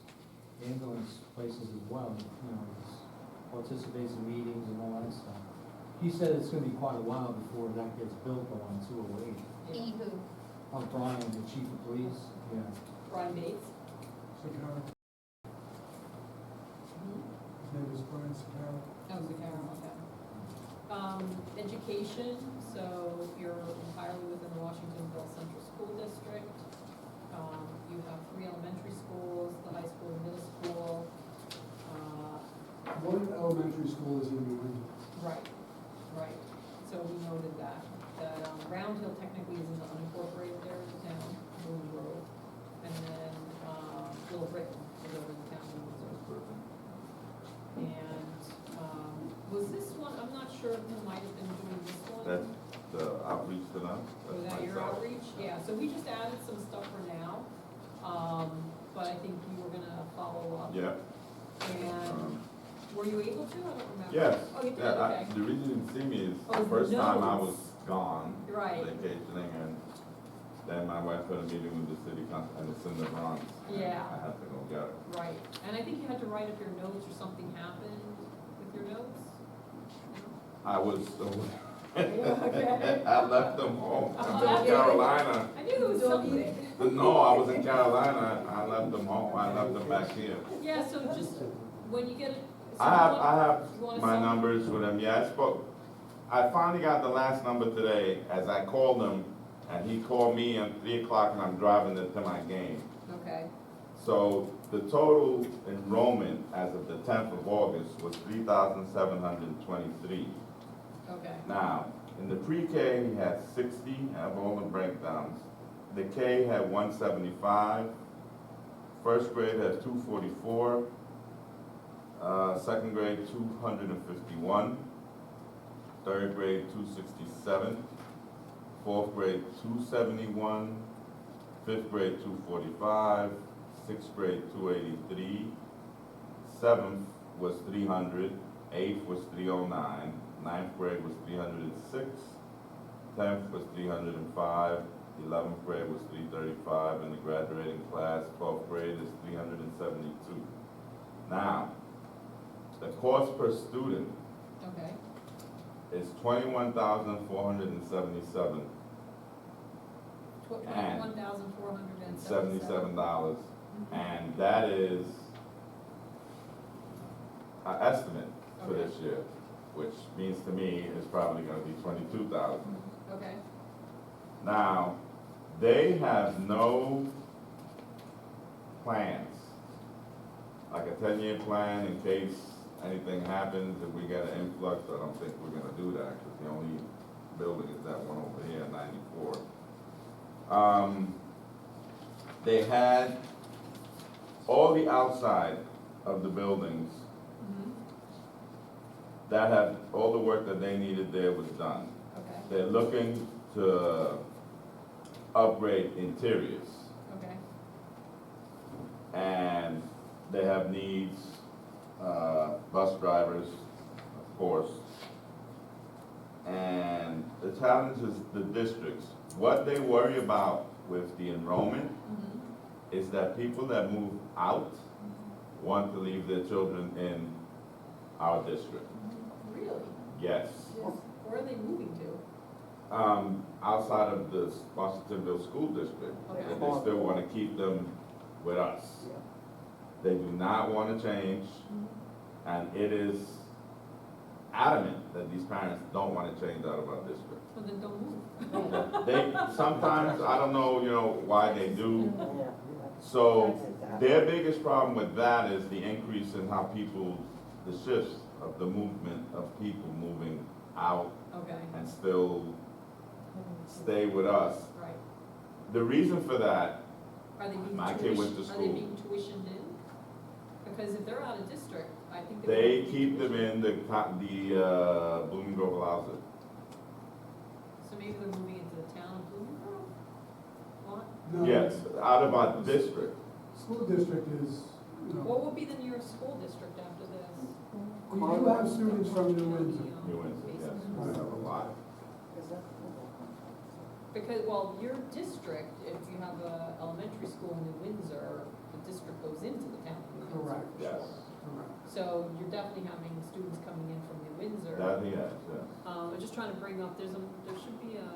ambulance places as well, you know, he participates in meetings and all that stuff. He said it's gonna be quite a while before that gets built on 208. Yeah. He who? Brian, the chief of police, yeah. Brian Bates? Sakara, his name is Brian Sakara. Oh, Zakara, okay. Education, so you're entirely within the Washingtonville Central School District. You have 3 elementary schools, the high school, the middle school. One elementary school is in New England. Right. So we noted that Round Hill technically is in the unincorporated area of town, Boone Road. And then, Little Britain is over in the town of Windsor. And, was this one, I'm not sure who might have been doing this one. That's the outreach tonight? Was that your outreach? Yeah, so we just added some stuff for now, but I think you were gonna follow up. Yeah. And, were you able to? I don't remember. Yes, Oh, you did, yeah, okay. the reason you didn't see me is Oh, the first time I was notes. gone. Right. Vacationing, and Then my wife had a meeting with the city council, and it's in the Bronx. Yeah. I have to go get it. Right, and I think you had to write up your notes or something happened with your notes? I was, Okay. I left them home. I was Oh, in Carolina. I knew there was something. No, I was in Carolina. I left them home. I left them back here. Yeah, so just, when you get it. so I you have, want- I have you wanna my sum- numbers with him. Yeah, I spoke. I finally got the last number today as I called him, and he called me at 3 o'clock, and I'm driving to my game. Okay, So the total enrollment as of the 10th of August was 3,723. okay, Now, in the pre-K, he had 60, I have all the breakdowns. The K had 175, first grade had 244, second grade 251, third grade 267, fourth grade 271, fifth grade 245, sixth grade 283, seventh was 300, eighth was 309, ninth grade was 306, 10th was 305, 11th grade was 335, and the graduating class, 12th grade is 372. Now, the cost per student okay, is $21,477. And $21,477. And that is an estimate for this year, which means to me is probably gonna be 22,000. Okay, Now, they have no plans, like a 10-year plan in case anything happens, if we get an influx. I don't think we're gonna do that, because the only building is that one over here, 94. They had all the outside of the buildings mhm, that had, all the work that they needed there was done. okay, They're looking to upgrade interiors, okay, and they have needs, bus drivers, of course. And the challenge is the districts. What they worry about with the enrollment mhm, is that people that move out want to leave their children in our district. really? Yes. Where are they moving to? Outside of the Washingtonville School District, Okay. and they still want to keep them with us. They do not want to change, and it is adamant that these parents don't want to change out of our district. Well, then don't move. They, sometimes, I don't know, why they do. So their biggest problem with that is the increase in how people, the shifts of the movement of people moving out Okay, and still stay with us. right. The reason for that, Are they being My kid went to Are they school. being tuitioned in? Because if they're out of district, I think they would be keep them tuitioned. in Blooming Grove allows it. So maybe they're moving into the town of Blooming Grove? What? No, Yes, out of our district. School district is, What would be the nearest school district after this? we do have students from New Windsor. New Windsor, yes, we have a lot. Because, well, your district, if you have a elementary school in New Windsor, the district goes into the town of New Windsor. Correct. for Yes. sure. Correct. So you're definitely having students coming in from New Windsor. That he has, yes. I'm just trying to bring up, there should be a,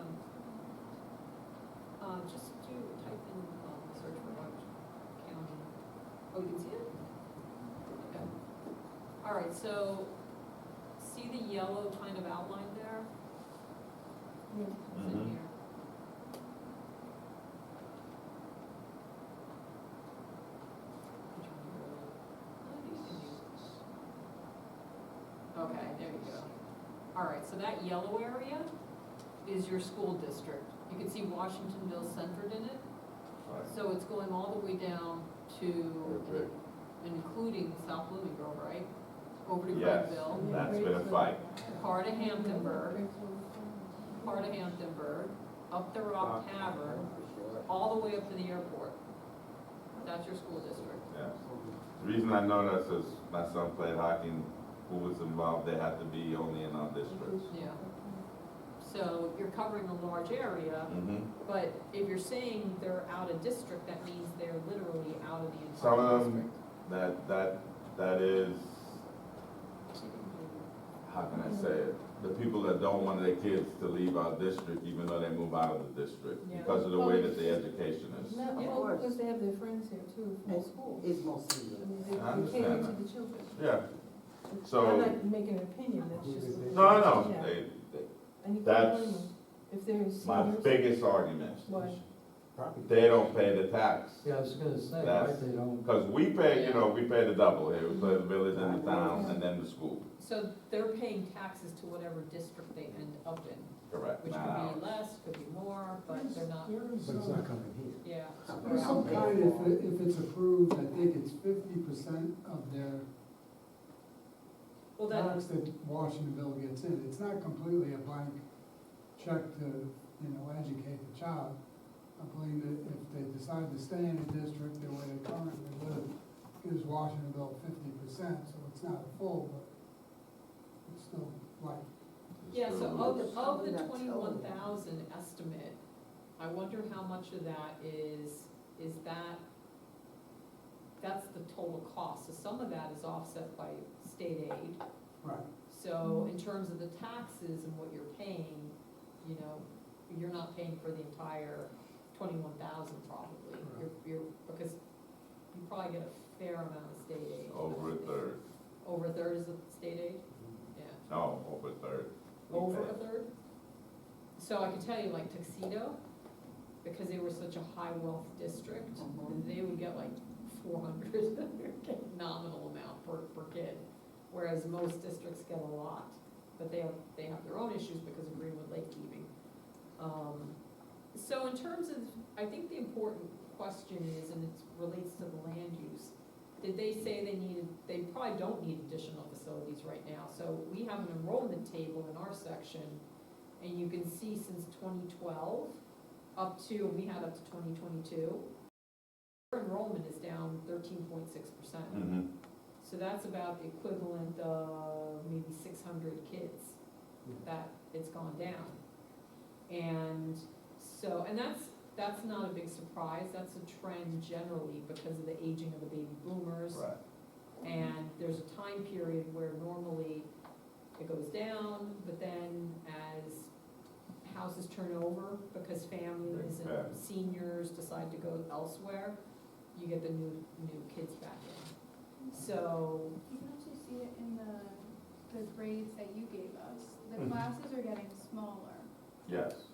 just do type in, search for Rutledge County. Oh, you can see it? Okay. All right, so, see the yellow kind of outline there? It's in Mhm. here. Okay, there you go. All right, so that yellow area is your school district. You can see Washingtonville centered in it. Right. So it's going all the way down to, Perfect. including South Blooming Grove, right? Over to Yes, Gregville, that's been a fight. part of Hamptonburg, up the Rock Tavern, all the way up to the airport. That's your school district. Yes. The reason I know that is my son played hockey, and who was involved, they had to be only in our district. Yeah. So you're covering a large area, Mhm. but if you're saying they're out of district, that means they're literally out of the Some entire of them, district. that is, how can I say it? The people that don't want their kids to leave our district, even though they move out of the district, Yeah. because of the way that the education is. No, Yeah. well, because they have their friends here too, from And school. It's mostly, I mean, I they understand cater to that. the children. Yeah, I'm so, not making an opinion, that's just. no, I know, Yeah. they, And you can't that's blame them. If they're seniors. my biggest argument. Why? They don't pay the tax. Yeah, I was gonna say, That's- right, they don't. Because we pay, you know, we pay the double here, we pay the village and the town and then the school, So they're paying taxes to whatever district they end up in, correct? which Now, could be less, could be more, but they're not, But it's not coming here. yeah. There's some kind, if it's approved, I think it's 50% of their Well, that, tax that Washingtonville gets in. It's not completely a blank check to, educate the child. I believe that if they decide to stay in a district the way they currently live, gives Washingtonville 50%, so it's not full, but it's still like, yeah, so of the Probably not 21,000 estimate, I wonder how much of that is that's the total cost. So some of that is offset by state aid. right. So in terms of the taxes and what you're paying, you're not paying for the entire 21,000 probably. You're, because you probably get a fair amount of state aid. over a third, Over a third is the state aid? Yeah. no, over a third. we Over pay. a third? So I can tell you like Tuxedo, because they were such a high wealth district, they would get like 400, nominal amount per kid. Whereas most districts get a lot, but they have their own issues because of Greenwood Lake leaving. So in terms of, I think the important question is, and it relates to the land use, did they say they probably don't need additional facilities right now. So we have an enrollment table in our section, and you can see since 2012, we had up to 2022, our enrollment is down 13.6%. Mhm. So that's about the equivalent of maybe 600 kids that it's gone down. And so, and that's not a big surprise, that's a trend generally because of the aging of the baby boomers. Right, And there's a time period where normally it goes down, but then as houses turn over, because families Yeah. and seniors decide to go elsewhere, you get the new kids back in. So, You can actually see it in the grades that you gave us. The Mhm. classes are getting smaller. yes.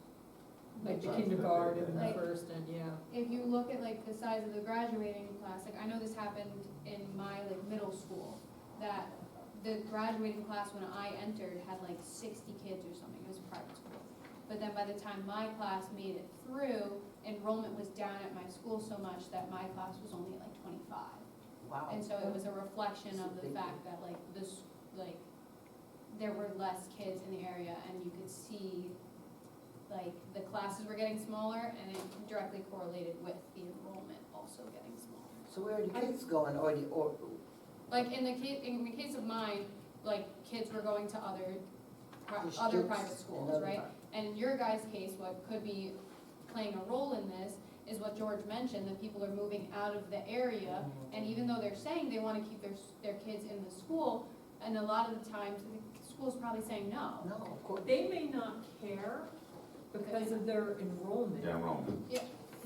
like the That's kindergarten, it, the yeah. first, and yeah. If you look at like the size of the graduating class, like I know this happened in my like middle school, that the graduating class when I entered had like 60 kids or something, it was a private school. But then by the time my class made it through, enrollment was down at my school so much that my class was only at like 25. wow. And so it was a reflection of the fact that like there were less kids in the area and you could see like the classes were getting smaller and it directly correlated with the enrollment also getting smaller. So where are the kids going, or Like in the case of mine, like kids were going to other Districts private schools, and right? other- And in your guys' case, what could be playing a role in this is what George mentioned, that people are moving out of the area. And even though they're saying they wanna keep their kids in the school, and a lot of the times, the school's probably saying no. no, of course. They may not care because of their enrollment, Yeah, Rome.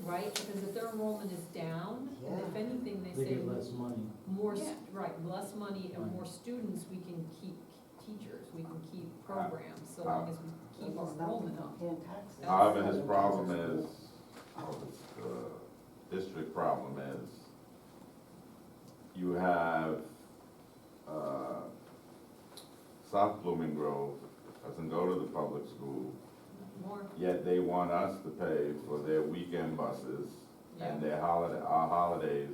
right? Because if their enrollment is down, and if Yeah. anything, they They say get less money. more, Yeah. right, less money and Right. more students, we can keep teachers, we can keep programs, so long as we keep our enrollment up. Paying taxes. However, his problem is, district problem is, you have, South Blooming Grove doesn't go to the public school, More, yet they want us to pay for their weekend buses yeah. and our holidays.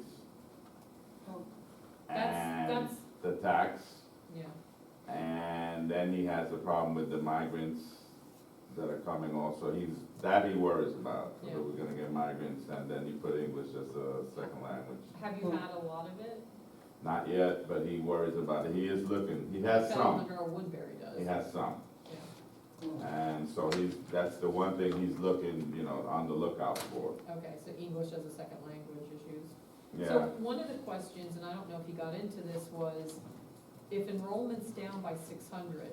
And That's, the tax, yeah, and then he has a problem with the migrants that are coming also. He worries about, Yeah. that we're gonna get migrants, and then you put English as a second language. have you had a lot of it? Not yet, but he worries about it. He is looking, he has Fallon some, Monroe Woodbury does. he has some. Yeah. And so that's the one thing he's looking, on the lookout for. Okay, so English as a second language issues. Yeah, So one of the questions, and I don't know if you got into this, was if enrollment's down by 600,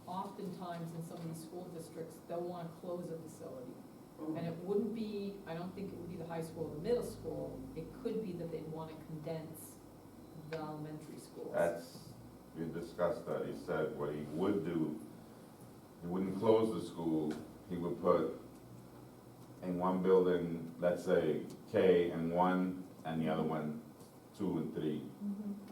oftentimes in some of these school districts, they'll want to close a facility. And it wouldn't be, I don't think it would be the high school or the middle school, it could be that they'd want to condense the elementary schools. we discussed that. He said what he would do, he wouldn't close the school, he would put in one building, let's say K in one, and the other one 2 and 3,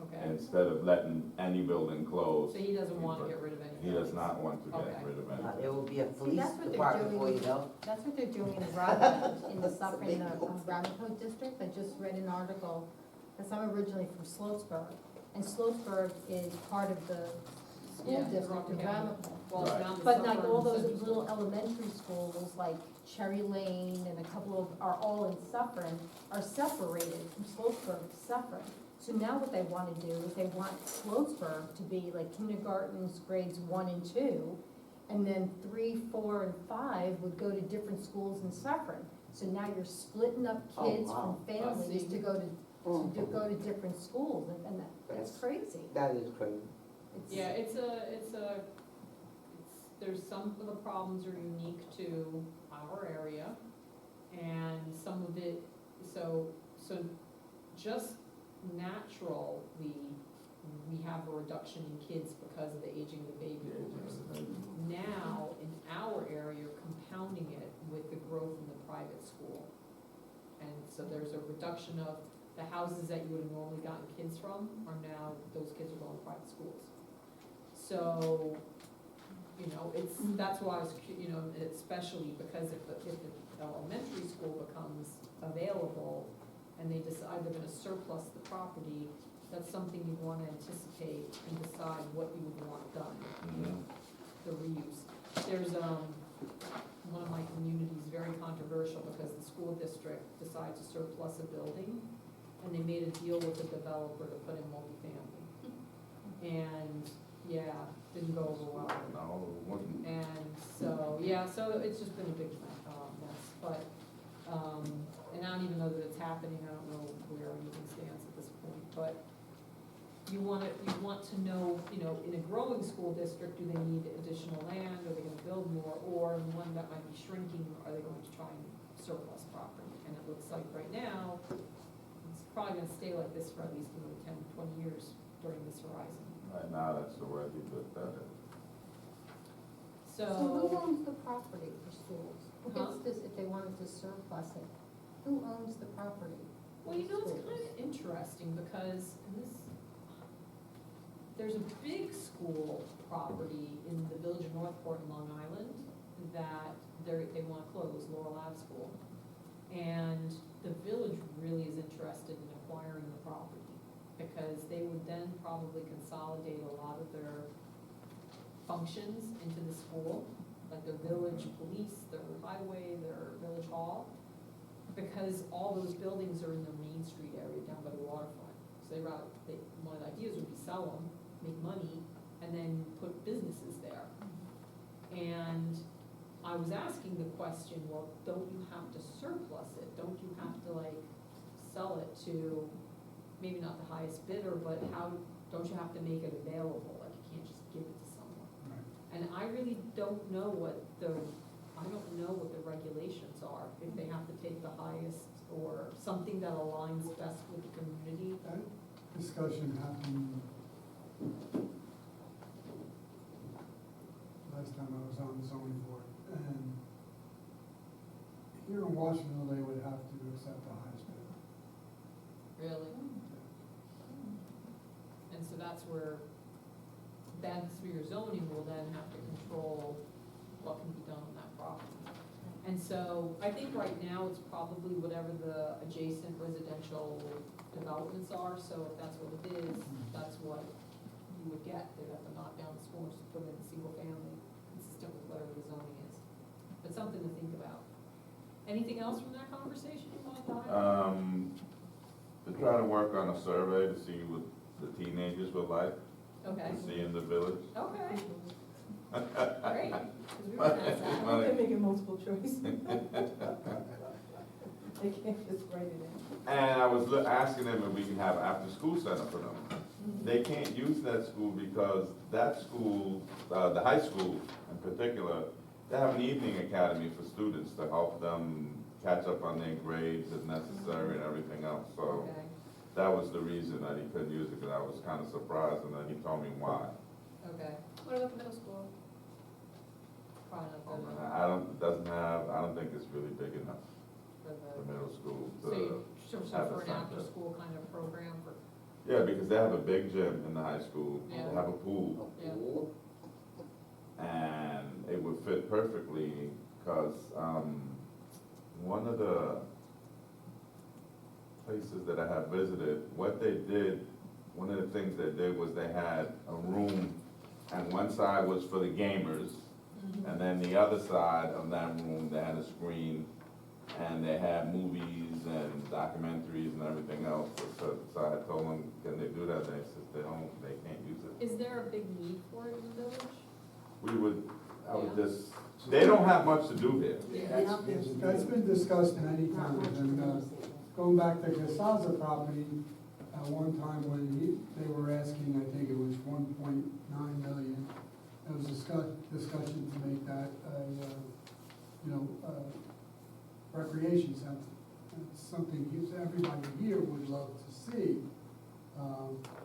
Okay, instead of letting any building close. so he doesn't want to get rid of any. He does not want to Okay. get rid of any. There will be a police that's what they're department for doing. you though. That's what they're doing in Ramapo, in the Suffern, Ramapo district. I just read an article, because I'm originally from Sloatsburg, and Sloatsburg is part of the school Yeah, district Rockland of County. Ramapo. Well, it's Right. down to But like Suffern all those Central little School. elementary schools, like Cherry Lane and a couple of, are all in Suffern, are separated from Sloatsburg to Suffern. So now what they wanna do is they want Sloatsburg to be like kindergartens, grades 1 and 2, and then 3, 4, and 5 would go to different schools in Suffern. So now you're splitting up Oh, kids wow. from families see. to go to different schools, and that's crazy. That is crazy. It's- Yeah, there's some of the problems are unique to our area, and some of it, so just naturally, we have a reduction in kids because of the aging of the baby boomers. Now, in our area, you're compounding it with the growth in the private school. And so there's a reduction of the houses that you would have normally gotten kids from are now, those kids are going to private schools. So, that's why I was, especially because if the elementary school becomes available and they decide they're gonna surplus the property, that's something you wanna anticipate and decide what you would want done, the reuse. There's, one of my communities, very controversial because the school district decided to surplus a building and they made a deal with the developer to put in multifamily. And, yeah, didn't go over well. No, it wouldn't. And so, so it's just been a big mess, but, and I don't even know that it's happening, I don't know where anything stands at this point, but you want to know, in a growing school district, do they need additional land, are they gonna build more, or in one that might be shrinking, are they going to try and surplus property? And it looks like right now, it's probably gonna stay like this for at least another 10, 20 years during this horizon. Right now, that's the word he put that in. So who owns the property for schools? Who Huh? gets this, if they wanted to surplus it? Who owns the property? Well, it's kind of interesting because there's a big school property in the village of Northport in Long Island that they want to close, Laurel Ave School. And the village really is interested in acquiring the property because they would then probably consolidate a lot of their functions into the school, like their village police, their highway, their village hall, because all those buildings are in the Main Street area down by the waterfront. So one of the ideas would be sell them, make money, and then put businesses there. And I was asking the question, well, don't you have to surplus it? Don't you have to sell it to, maybe not the highest bidder, but don't you have to make it available? Like you can't just give it to someone. Right. And I really don't know what the regulations are, if they have to take the highest or something that aligns best with the community. That discussion happened last time I was on the zoning board, and here in Washington, they would have to accept the highest bidder. Really? And so that's where your zoning will then have to control what can be done on that property. And so I think right now it's probably whatever the adjacent residential developments are, so if that's what it is, that's what you would get. They'd have to knock down the school and just put in a single family, consistent with whatever the zoning is. But something to think about. Anything else from that conversation you want to highlight? To try to work on a survey to see what the teenagers would like Okay, to see in the village. okay. Great. 'Cause we were gonna ask that. Want multiple choice. They can't just write it in. And I was asking them if we can have after-school center for them. They can't use that school because that school, the high school in particular, they have an evening academy for students to help them catch up on their grades as necessary and everything else. So Okay, that was the reason that he couldn't use it, because I was kind of surprised, and then he told me why. okay, What about the middle school? probably not good enough I don't think it's really big enough, for the the, middle school so you, to, so have a for an center. after-school kind of program for, yeah, because they have a big gym in the high school, Yeah. they have a pool, yeah, and it would fit perfectly, because, one of the places that I have visited, what they did, one of the things they did was they had a room, and one side was for the gamers, and then the other side of that room, they had a screen, and they had movies and documentaries and everything else. So I had told them, can they do that? They said, they can't use it. Is there a big need for it in the village? I would Yeah. just, they don't have much to do here. That's been discussed many times, and, going back to Casaza property, at one time when they were asking, I think it was 1.9 million, there was discussion to make that a recreation center. It's something everybody here would love to see.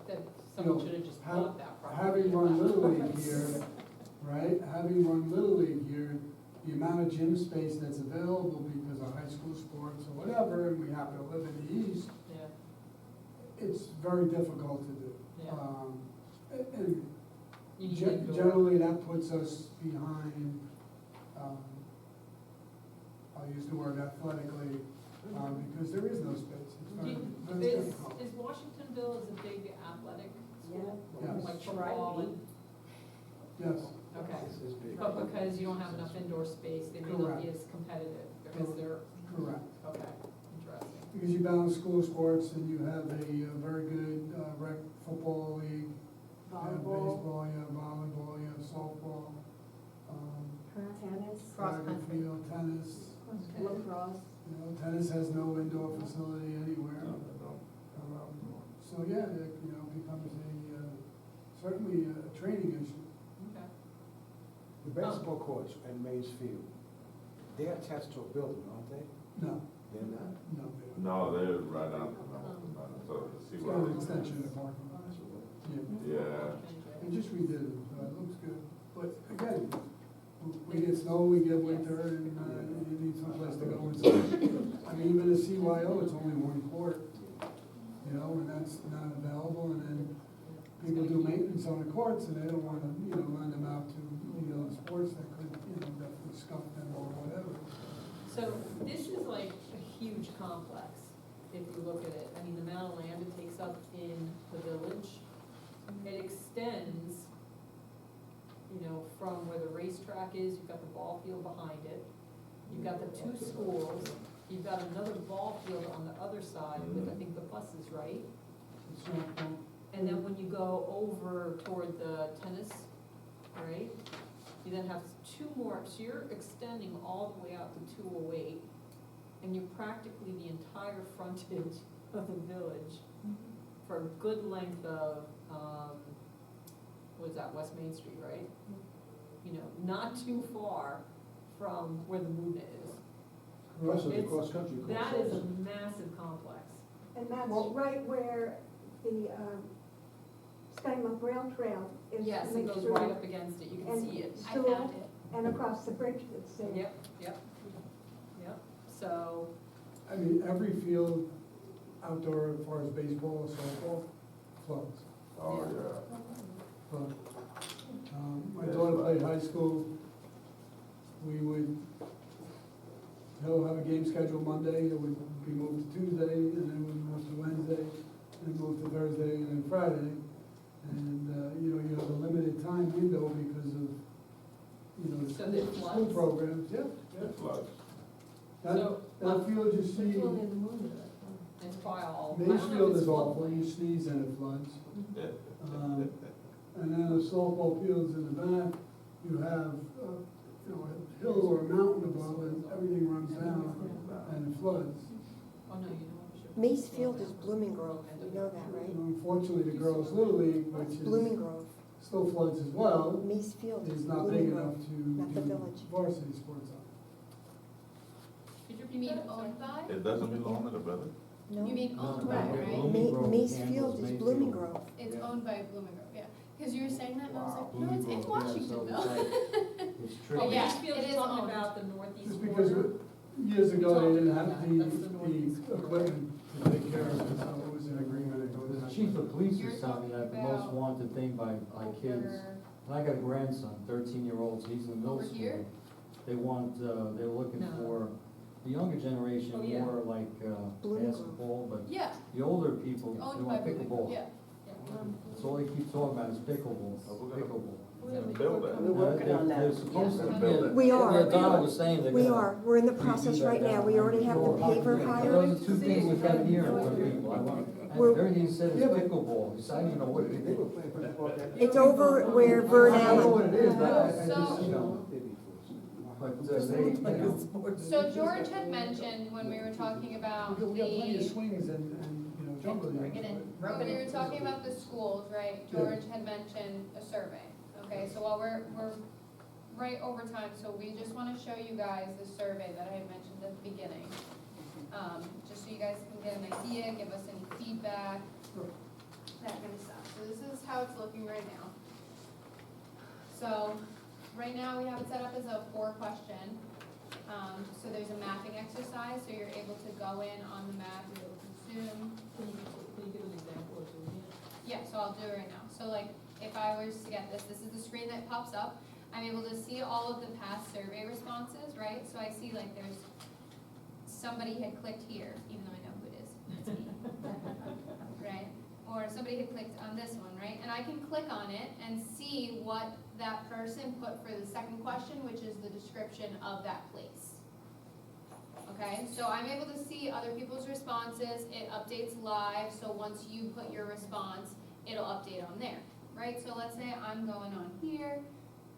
That You someone know, should have just ha- bought that property. Having run Little League here, right, having run Little League here, the amount of gym space that's available because of high school sports or whatever, and we happen to live in the east, Yeah, it's very difficult to do. Yeah. And you need indoor. generally, that puts us behind, I'll use the word athletically, because there is no space. It's very, very Is difficult. Washingtonville is a big athletic school? Yes. Like football and, Yes, okay, This is big. but because you don't have enough indoor space, they may not be Correct. as competitive, because they're, correct. okay, interesting. Because you balance school sports and you have a very good rec football league. You have baseball, you have volleyball, you have softball, Tennis, Cross track and country. field, tennis. lacrosse. You know, tennis has no indoor facility anywhere. No, they don't allow them. So, yeah, it, becomes certainly a training issue. Okay. The baseball courts in Mays Field, they're attached to a building, aren't they? No, They're not? no. No, they're right on, so to see It's what. got an extension of the parking lot. Yeah. Yeah, They just redid it, so it looks good. But again, we get snow, we get winter, and you need someplace to go inside. I mean, even the CYO, it's only one court, and that's not available, and then people do maintenance on the courts, and they don't wanna, lend them out to, sports that could, definitely scuff them or whatever. So this is like a huge complex, if you look at it. I mean, the amount of land it takes up in the village, it extends, from where the racetrack is, you've got the ball field behind it, you've got the two schools, you've got another ball field on the other side with, I think, the buses, right? It's softball. And then when you go over toward the tennis, right, you then have two more, so you're extending all the way out to 208, and you're practically the entire frontage of the village for a good length of, what is that, West Main Street, right? Not too far from where the movement is. Also, the It's- cross-country course. That is a also. massive complex. And that's Well- right where the Skymont Rail Trail is. Yes, it linked goes through, right up against it, you can and see it. I Sewell, found it. And across the bridge that's there. Yep, so, I mean, every field outdoor as far as baseball or softball floods. oh, yeah. But, my daughter played high school, we would, he'll have a game scheduled Monday, it would be moved to Tuesday, and then we move to Wednesday, and move to Thursday, and then Friday. And, you have a limited time window because of, the So that school floods? programs, yeah. It floods. So- That field you see, it's probably all. I don't know if Maysfield it's is awful, floodplain. you sneeze and it floods. Yeah. And then the softball fields in the back, you have, a hill hill or a mountain above and everything runs down and it floods. Oh, no, you know, I'm sure. Mace Field is Blooming Grove, you know that, right? And unfortunately, the girls' Little League, which Blooming is, Grove. still floods as well, Mace Field is is not Blooming big Grove. enough not the to do village. varsity sports on. Could you You mean repeat that? Sorry. owned by? It doesn't belong to the village? No. You mean owned No, by, no, right? Blooming Grove Mace handles Field is Mayfield. Blooming Grove. It's Yeah. owned by Blooming Grove, yeah. Cause you were saying that and I was like, no, Blooming it's in Grove, yeah, so Washingtonville. It's Oh, tricky. Yeah, Macefield, it you're is talking owned. about the northeast Just because corner? years ago, they didn't have That's the the northeast corner. equipment to take care of it, so it was an agreement, it goes. The chief of police You're was telling me that the talking most about wanted thing by kids, Over- and I got a grandson, 13-year-old, he's in middle Over school. here? They want, they were looking No. for the younger generation, Oh, yeah. more like Blooming Grove. basketball, but Yeah, the older people, they owned by want Blooming Grove, pickleball. yeah. That's all they keep talking about is pickleball, Oh, we're gonna- pickleball. We're gonna build it. We're working on They're that. supposed to, Yeah. Build it. We yeah, are. Donna was saying they're We gonna are, we're in the redo process that right now, down we there. already have the paver Yeah, hired. those are two things we've got here for people, I want, We're- and everything he said is Yeah, but- pickleball, he said, I don't even know what it They is. were playing football that. It's over where Vern I know Allen. what it is, but I just, So- you know, but they, you know. So George had mentioned when we were talking about We got plenty of the, swings and, you know, jumper bring it in, when we were talking about the schools, right, George had mentioned a survey. Okay, so while we're right over time, so we just wanna show you guys the survey that I had mentioned at the beginning. Just so you guys can get an idea, give us any feedback, that kind of stuff. So this is how it's looking right now. So, right now we have it set up as a 4-question. So there's a mapping exercise, so you're able to go in on the map, you're able to zoom. Can you give an example of doing it? Yeah, so I'll do it right now. So like, if I was to get this, this is the screen that pops up. I'm able to see all of the past survey responses, right? So I see like there's, somebody had clicked here, even though I know who it is, it's me. Right? Or somebody had clicked on this one, right? And I can click on it and see what that person put for the second question, which is the description of that place. Okay, so I'm able to see other people's responses, it updates live, so once you put your response, it'll update on there, right? So let's say I'm going on here,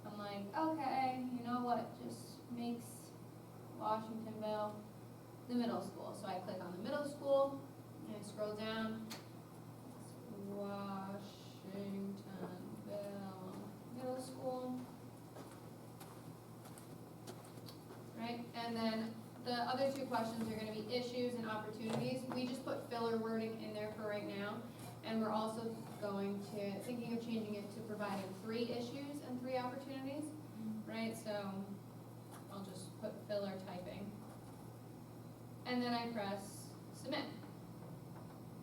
I'm like, okay, you know what, just makes Washingtonville the middle school. So I click on the middle school, and I scroll down, Washingtonville Middle School. Right, and then the other 2 questions are gonna be issues and opportunities. We just put filler wording in there for right now. And we're also thinking of changing it to providing 3 issues and 3 opportunities, right? So I'll just put filler typing. And then I press submit.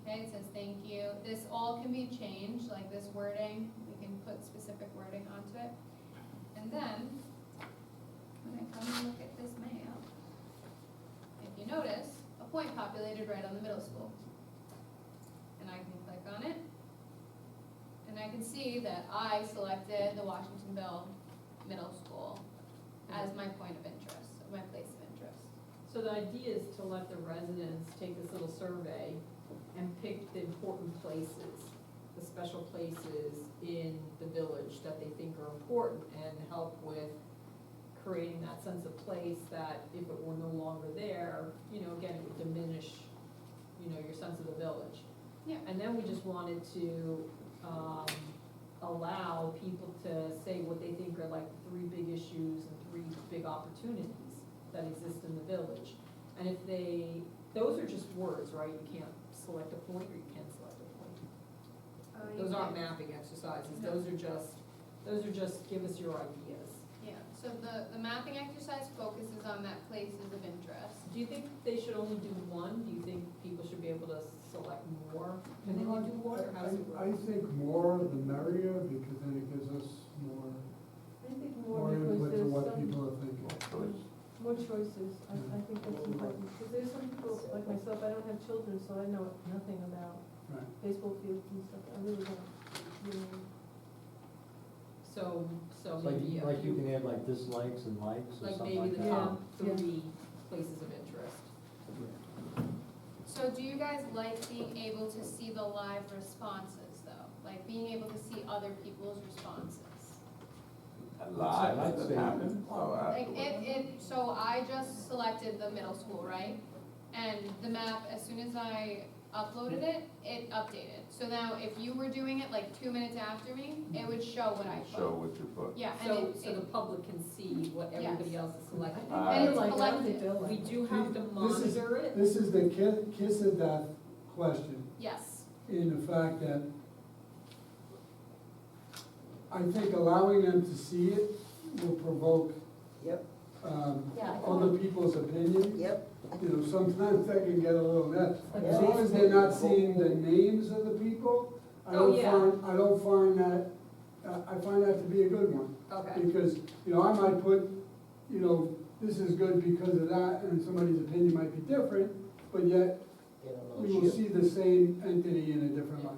Okay, it says thank you. This all can be changed, like this wording, we can put specific wording onto it. And then, when I come and look at this mail, if you notice, a point populated right on the middle school. And I can click on it, and I can see that I selected the Washingtonville Middle School as my point of interest, my place of interest. So the idea is to let the residents take this little survey and pick the important places, the special places in the village that they think are important and help with creating that sense of place that if it were no longer there, you know, again, it would diminish, you know, your sense of the village. Yeah. And then we just wanted to, allow people to say what they think are like 3 big issues and 3 big opportunities that exist in the village. And if those are just words, right? You can't select a point or you can't select a point. Those aren't mapping exercises, No. those are just give us your ideas. Yeah, so the mapping exercise focuses on that places of interest. Do you think they should only do 1? Do you think people should be able to select more? Can they only do 1 or how does it work? I think more the merrier, because then it gives us more I think more more because input to there's what some, people are thinking. more choices, I think that's important. Because there's some people, like myself, I don't have children, so I know nothing about Right. baseball fields and stuff, I really don't, you know. So It's maybe a like you few, can add like dislikes and likes or like something maybe like the that. top Yeah. 3 places of interest. So do you guys like being able to see the live responses though? Like being able to see other people's responses? Live, I'd does say- it happen? Oh, Like, afterwards. so I just selected the middle school, right? And the map, as soon as I uploaded it, it updated. So now if you were doing it like 2 minutes after me, it would show what I Show put. what you put. Yeah, and So, it, so the public can see what Yes. everybody else is selecting. and it's Like, collected, We do have to This is- monitor it. This is the kiss of death question, yes. in the fact that I think allowing them to see it will provoke, Yep, Yeah. other people's opinions. yep. You know, sometimes that can get a little nuts. As Yeah. long as they're not seeing the names of the people, I Oh, don't yeah. find that, I find that to be a good one. Okay, Because, you know, I might put, you know, this is good because of that, and somebody's opinion might be different, but yet Get a we little will chip. see the same entity in a different light.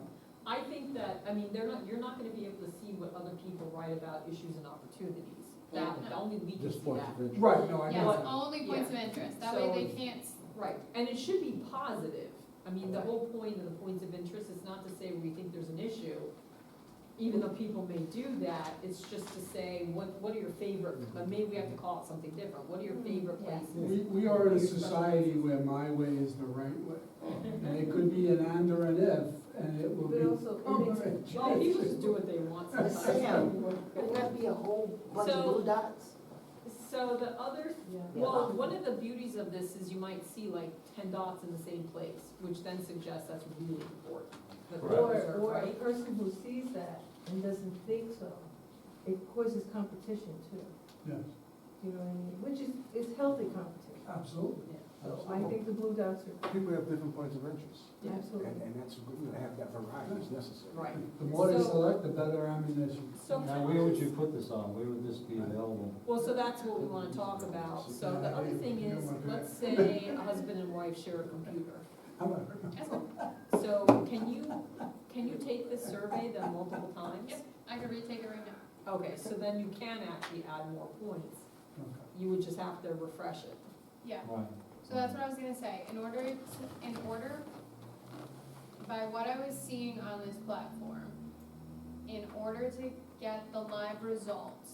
I think that, I mean, you're not gonna be able to see what other people write about issues and opportunities. That, only we can Just see points that. of interest. Right, no, I Yes, know that. only points of interest, that way they can't, Right, and it should be positive. I mean, the Right. whole point of the points of interest is not to say we think there's an issue, even though people may do that, it's just to say, what are your favorite, but maybe we have to call it something different. What are your favorite Yeah. places? We are in a society where my way is the right way. And it could be an and or an if, and it will be. But also, it makes a Well, people just do what they want sometimes. Sam, wouldn't that be a whole bunch of So- blue dots? So the other, well, one of the beauties of this is you might see like 10 dots in the same place, which then suggests that's really important. The Correct. goals are Or a right. person who sees that and doesn't think so, it causes competition too, Yes, you know what I mean? Which is healthy competition. absolutely. So I think the blue dots are, People have different points of interest, absolutely. and that's, you know, have that variety is necessary. Right. The more they So- select, the better ammunition. So Now, where would you put this on? Where would this be available? Well, so that's what we wanna talk about. So the other thing is, let's say a husband and wife share a computer. How about her? that's fine. So can you take this survey then multiple times? Yep, I can retake it right now. Okay, so then you can actually add more points. Okay. You would just have to refresh it. Yeah. Right. So that's what I was gonna say, in order, by what I was seeing on this platform, in order to get the live results,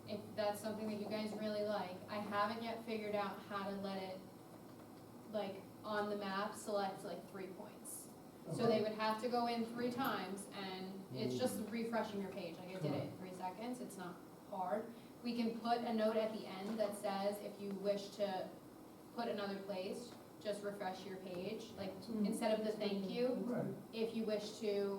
if that's something that you guys really like, I haven't yet figured out how to let it, like, on the map, select like 3 points. So they would have to go in 3 times, and it's just refreshing your page, like I did it in 3 seconds, it's not hard. We can put a note at the end that says, if you wish to put another place, just refresh your page, like, instead of the thank you, Right, if you wish to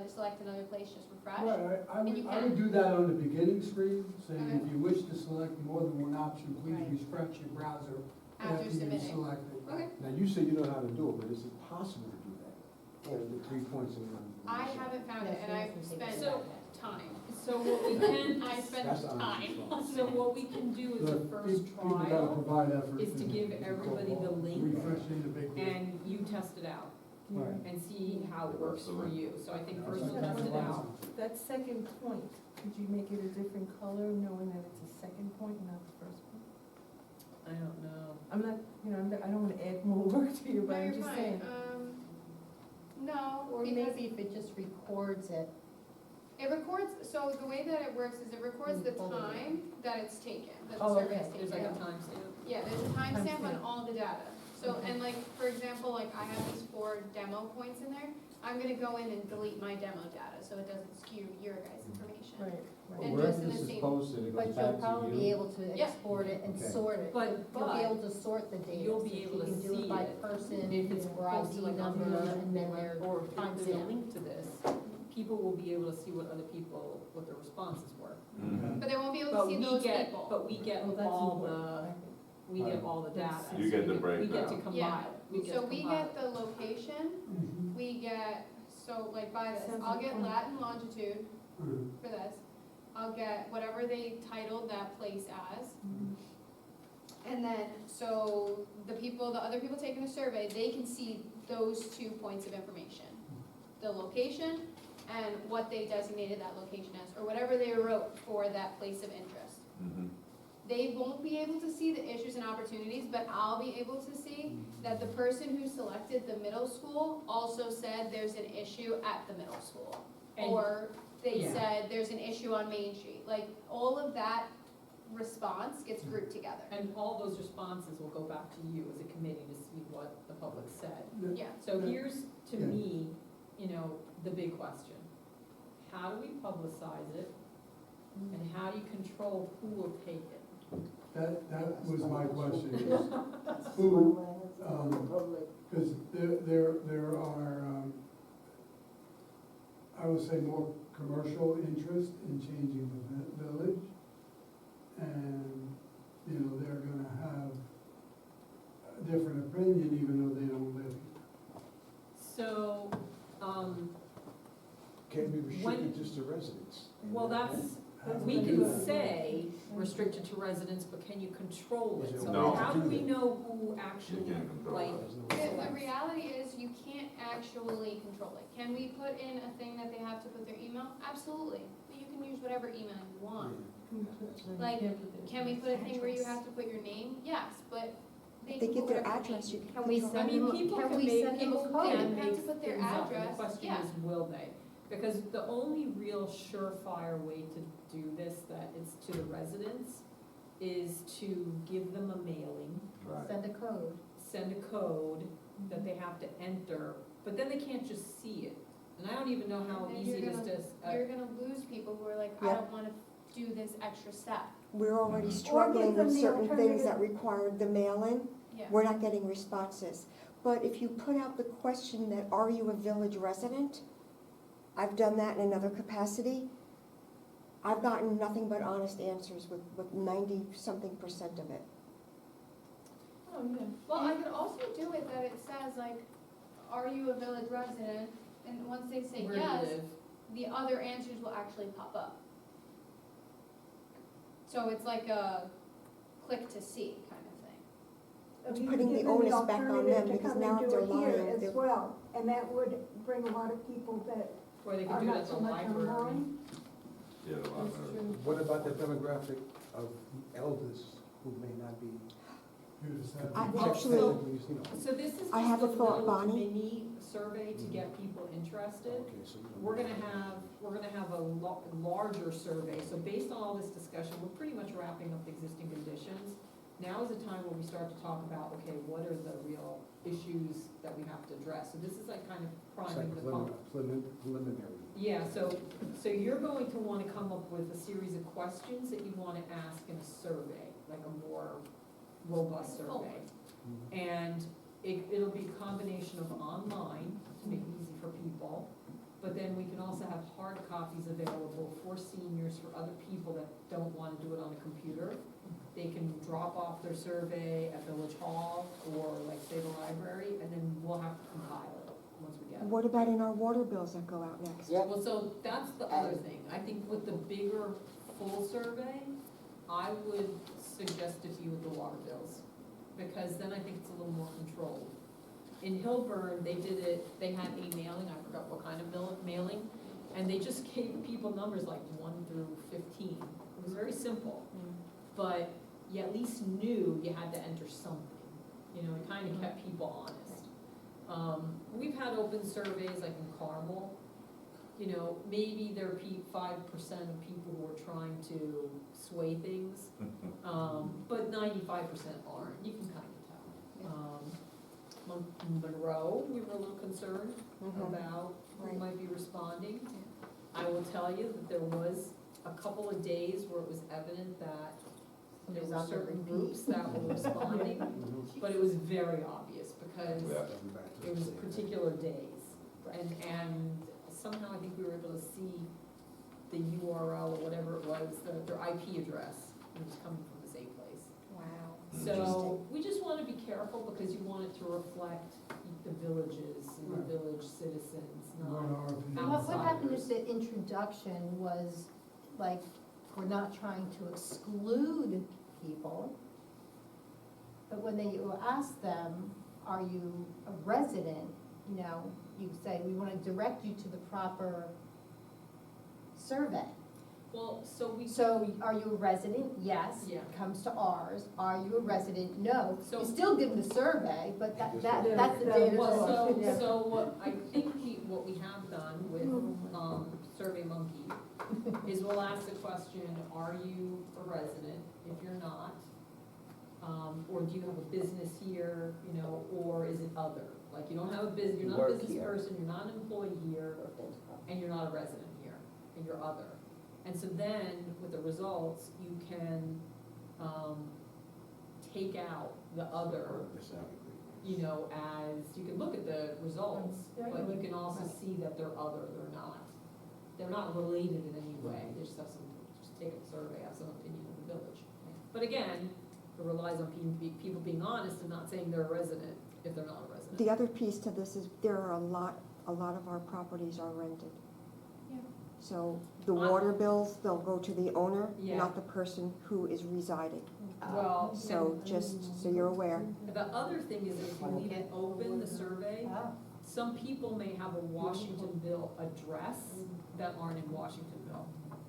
select another place, just refresh. right, I And you would do that on the beginning screen, saying Okay. if you wish to select more than one option, please Right. refresh your browser After after you submitting. select it. Okay, Now, you say you know how to do it, but is it possible to do that? Or the 3 points in one? I haven't found it, and I've spent So- time. So what we can, I spent That's time. honest. so what we can do is the first People gotta trial, provide effort. is to give everybody the link Refreshing the big. one. and you test it out Right. and see how it works for you. So I think first we'll That's test it what out. That second point, could you make it a different color, knowing that it's a second point, not the first point? I don't know. I'm not, you know, I don't wanna add more work to you, but No, I'm you're just fine. saying. No, Or because maybe if it just records it. it records, so the way that it works is it records the time that it's taken, that the Oh, survey is okay. taken. There's like a timestamp. Yeah, there's a timestamp on Timestamp. all the data. So, Okay. and like, for example, like I have these 4 demo points in there. I'm gonna go in and delete my demo data, so it doesn't skew your guys' information. Right, But right. And wherever just in this the is same- posted, it But goes you'll back to probably be you. able to Yeah. export it and Okay. sort it. But, You'll be able to sort the data. You'll be so able to You can do see it by it. person, if it's or posted ID like on number, the, and then their or if there's a timestamp. link to this, people will be able to see what other people, what their responses were. Mhm. But they won't be able to But see we those get, people. but we get Well, that's all important, the, I think. we get all the data. You get the We get to breakdown. Yeah. compile, we get to So compile. we get the location, Mhm. we get, so like by this, Sounds I'll like get fun. lat and longitude Mhm. for this. I'll get whatever they titled that place as. And then, so the other people taking the survey, they can see those 2 points of information. The location and what they designated that location as, or whatever they wrote for that place of interest. Mhm. They won't be able to see the issues and opportunities, but I'll be able to see that the person who selected the middle school also said there's an issue at the middle school. And- Or they Yeah. said there's an issue on Main Street. Like, all of that response gets grouped together. And all those responses will go back to you as a committee to see what the public said. Yeah. So here's, to Yeah. me, the big question. How do we publicize it? And how do you control who will take it? That was my question, is who, because there are, I would say more commercial interest in changing the village. And, they're gonna have a different opinion even though they don't live here. So, Can be When- restricted just to residents. well, we can say restricted to residents, but can you control it? So No. how do we know who actually, You can't control like, it. The reality is, you can't actually control it. Can we put in a thing that they have to put their email? Absolutely, but you can use whatever email you want. Like, can we put a thing where you have to put your name? Yes, but they They can give put their whatever address, name. you can. Can we control send I mean, them, people can can we make, send them people a can code? Have to make put their things up, and address, the question yeah. is, will they? Because the only real surefire way to do this, that it's to the residents, is to give them a mailing, Send a code. send a code that they have to enter, but then they can't just see it. And I don't even know how And then easy it you're is to, You're gonna lose people who are like, I Yeah. don't wanna do this extra step. We're already Mhm. struggling them with the certain things that alternative. require the mail-in. Yeah. We're not getting responses. But if you put out the question that, are you a village resident? I've done that in another capacity. I've gotten nothing but honest answers with 90-something% of it. Oh, yeah. Well, I could also do it that it says like, are you a village resident? And once they say where do you yes, live? the other answers will actually pop up. So it's like a click to see kind of thing. It's You putting could the give them onus back on alternative them, to because come now and if do they're it here lying, as they're. well, and that would bring a lot of people that Or they are can do it not at the so much library. online. Yeah, a lot of- What about the demographic of elders who may not be? You just have I to- Well, actually, So this is I just have a a thought, little Bonnie. mini survey to get people interested. Okay, so. We're gonna have a larger survey, so based on all this discussion, we're pretty much wrapping up the existing conditions. Now is the time where we start to talk about, okay, what are the real issues that we have to address? So this is like kind of It's priming like the pump. preliminary. Yeah, so you're going to wanna come up with a series of questions that you wanna ask in a survey, like a more robust survey. And it'll be a combination of online, to make it easy for people, but then we can also have hard copies available for seniors, for other people that don't wanna do it on a computer. They can drop off their survey at Village Hall, or like say the library, and then we'll have to compile it once we get it. What about in our water bills that go out next? Yeah. Well, so that's the other thing. I think with the bigger full survey, I would suggest a few of the water bills, because then I think it's a little more controlled. In Hilburn, they did it, they had a mailing, I forgot what kind of mailing, and they just gave people numbers like 1 through 15. It was very simple, but you at least knew you had to enter something. It kind of kept people honest. We've had open surveys like in Carmel. Maybe there are 5% of people who are trying to sway things, but 95% aren't. You can kind of tell. Monroe, we were a little concerned about who Right. might be responding. I will tell you that there was a couple of days where it was evident that there were certain groups that were responding, but it was very obvious because Yeah. it was particular days. And somehow I think we were able to see the URL or whatever it was, their IP address, and it was coming from the same place. Wow. So we just want to be careful because you want it to reflect the villages and the village citizens, What not our opinion. And what happened outsiders. at the introduction was, like, we're not trying to exclude people, but when you ask them, are you a resident, you say, we wanna direct you to the proper survey. Well, so we. So are you a resident? Yes. Yeah. Comes to ours. Are you a resident? No. So- You still give them the survey, but that's the Yeah. data Well, source. so, so what I think what we have done with, Survey Monkey is we'll ask the question, are you a resident? If you're not, or do you have a business here, you know, or is it other? Like, you don't have a business, you're not a Work business here. person, you're not an employee here, and you're not a resident here, and you're other. And so then, with the results, you can, take out the other, you know, as, you can look at the results, but you can also see that they're other, they're not related in any way, they just have some, just take a survey, have some opinion of the village. But again, it relies on people being honest and not saying they're a resident if they're not a resident. The other piece to this is there are a lot of our properties are rented. Yeah. So the water bills, they'll go to the owner, Yeah. not the person who is residing. Well, So just so you're aware. the other thing is if you leave it open, the survey, some people may have a Washingtonville address that aren't in Washingtonville.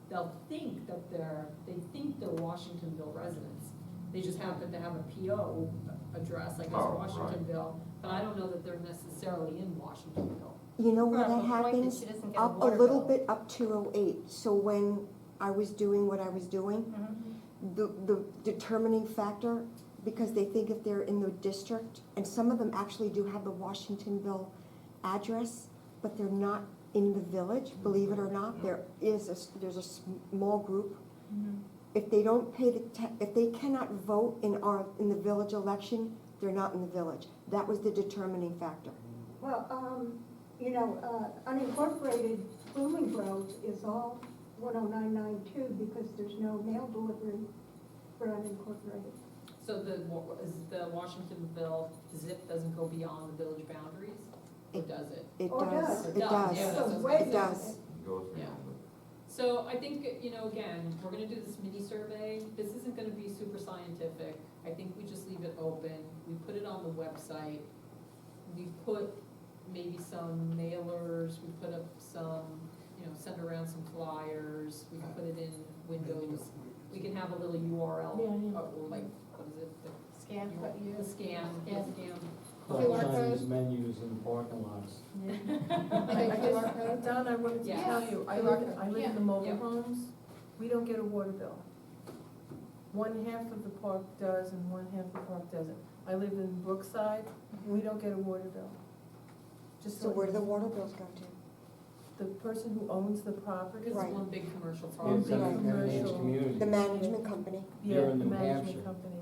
They'll think that they're Washingtonville residents. They just happen to have a PO address, I guess, Oh, right. Washingtonville, but I don't know that they're necessarily in Washingtonville. You know For where a that point that happens? she doesn't get a Up a water little bill. bit up to 08. So when I was doing what I was doing, Mhm. the determining factor, because they think if they're in the district, and some of them actually do have the Washingtonville address, but they're not in the village, believe it or not, there's a small group. If they don't pay if they cannot vote in the village election, they're not in the village. That was the determining factor. Well, you know, unincorporated Blooming Grove is all 10992 because there's no mail delivery for unincorporated. So the Washingtonville zip doesn't go beyond the village boundaries, or does it? It Oh, it does, does. it It does, does, yeah, that's way it does. It goes Yeah. beyond it. So I think, you know, again, we're gonna do this mini survey, this isn't gonna be super scientific, I think we just leave it open, we put it on the website, we put maybe some mailers, we put up some, you know, send around some flyers, we can put it in windows, we can have a little URL, or like, what is it, Scan, the what you. scan. QR Chinese code? menus in parking lots. Like a QR code? Don, I wanted to Yes. tell you, I live in the mobile Yeah. homes, we don't get a water bill. One half of the park does and one half of the park doesn't. I live in Brookside, we don't get a water bill. Just So where do the water bills go to? the person who owns the property. Because Right. it's one big commercial It's property. big in everything's commercial. community. The management company. Yeah, Here in the New management Hampshire. company.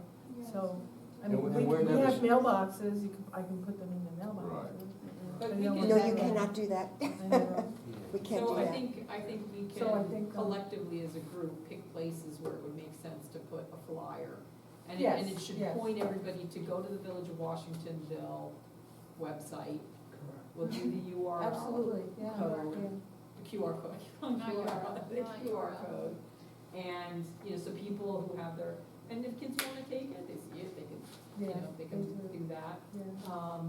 So, I And mean, we- we and we're we never have s- mailboxes, I can put them in the mailboxes. Right. But But we you don't can- No, want you that. cannot do that. I know. We can't So do I that. think we So I can think, collectively as a group pick places where it would make sense to put a flyer. And it, Yes, and it should yes. point everybody to go to the Village of Washingtonville website. We'll do the URL. Absolutely, yeah. Code. Yeah. The QR code, Not URL, the not QR URL. code. And, you know, so people who have their, and if kids wanna take it, they see it, they can, you Yeah, know, they can they do that. Yeah.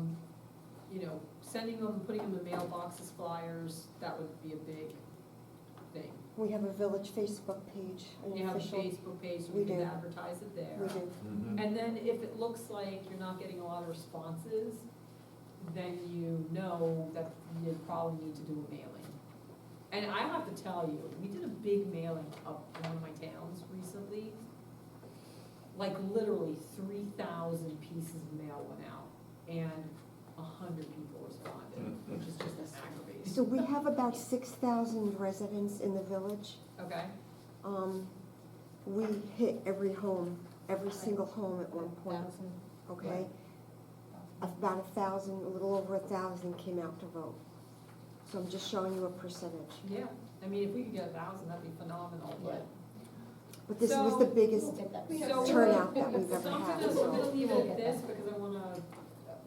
You know, sending them, putting them in mailboxes, flyers, that would be a big thing. We have a village Facebook page, an You have a official. Facebook page, so We we can do. advertise it there. We do. And then if it looks like you're not getting a lot of responses, then you know that you probably need to do a mailing. And I have to tell you, we did a big mailing up in one of my towns recently. Like literally 3,000 pieces of mail went out and 100 people responded, which is just aggravating. So we have about 6,000 residents in the village. Okay, We hit every home, every single home at one point, okay? About 1,000, a little over 1,000 came out to vote. So I'm just showing you a percentage. yeah, I mean, if we could get 1,000, that'd be phenomenal, but. But this was the So- biggest So turnout that we've So ever I'm had. gonna, we're gonna leave it at this because I wanna,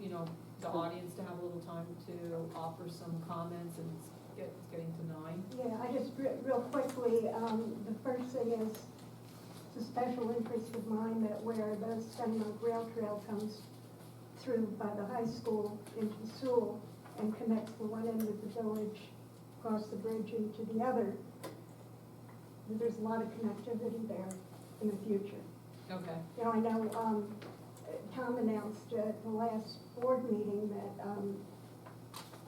you know, the audience to have a little time to offer some comments and it's getting to 9. Yeah, I just, real quickly, the first thing is, it's a special interest of mine that where the Scunnamunk Rail Trail comes through by the high school into Sewell and connects the one end of the village across the bridge into the other. that there's a lot of connectivity there in the future. Okay. You know, I know, Tom announced at the last board meeting that,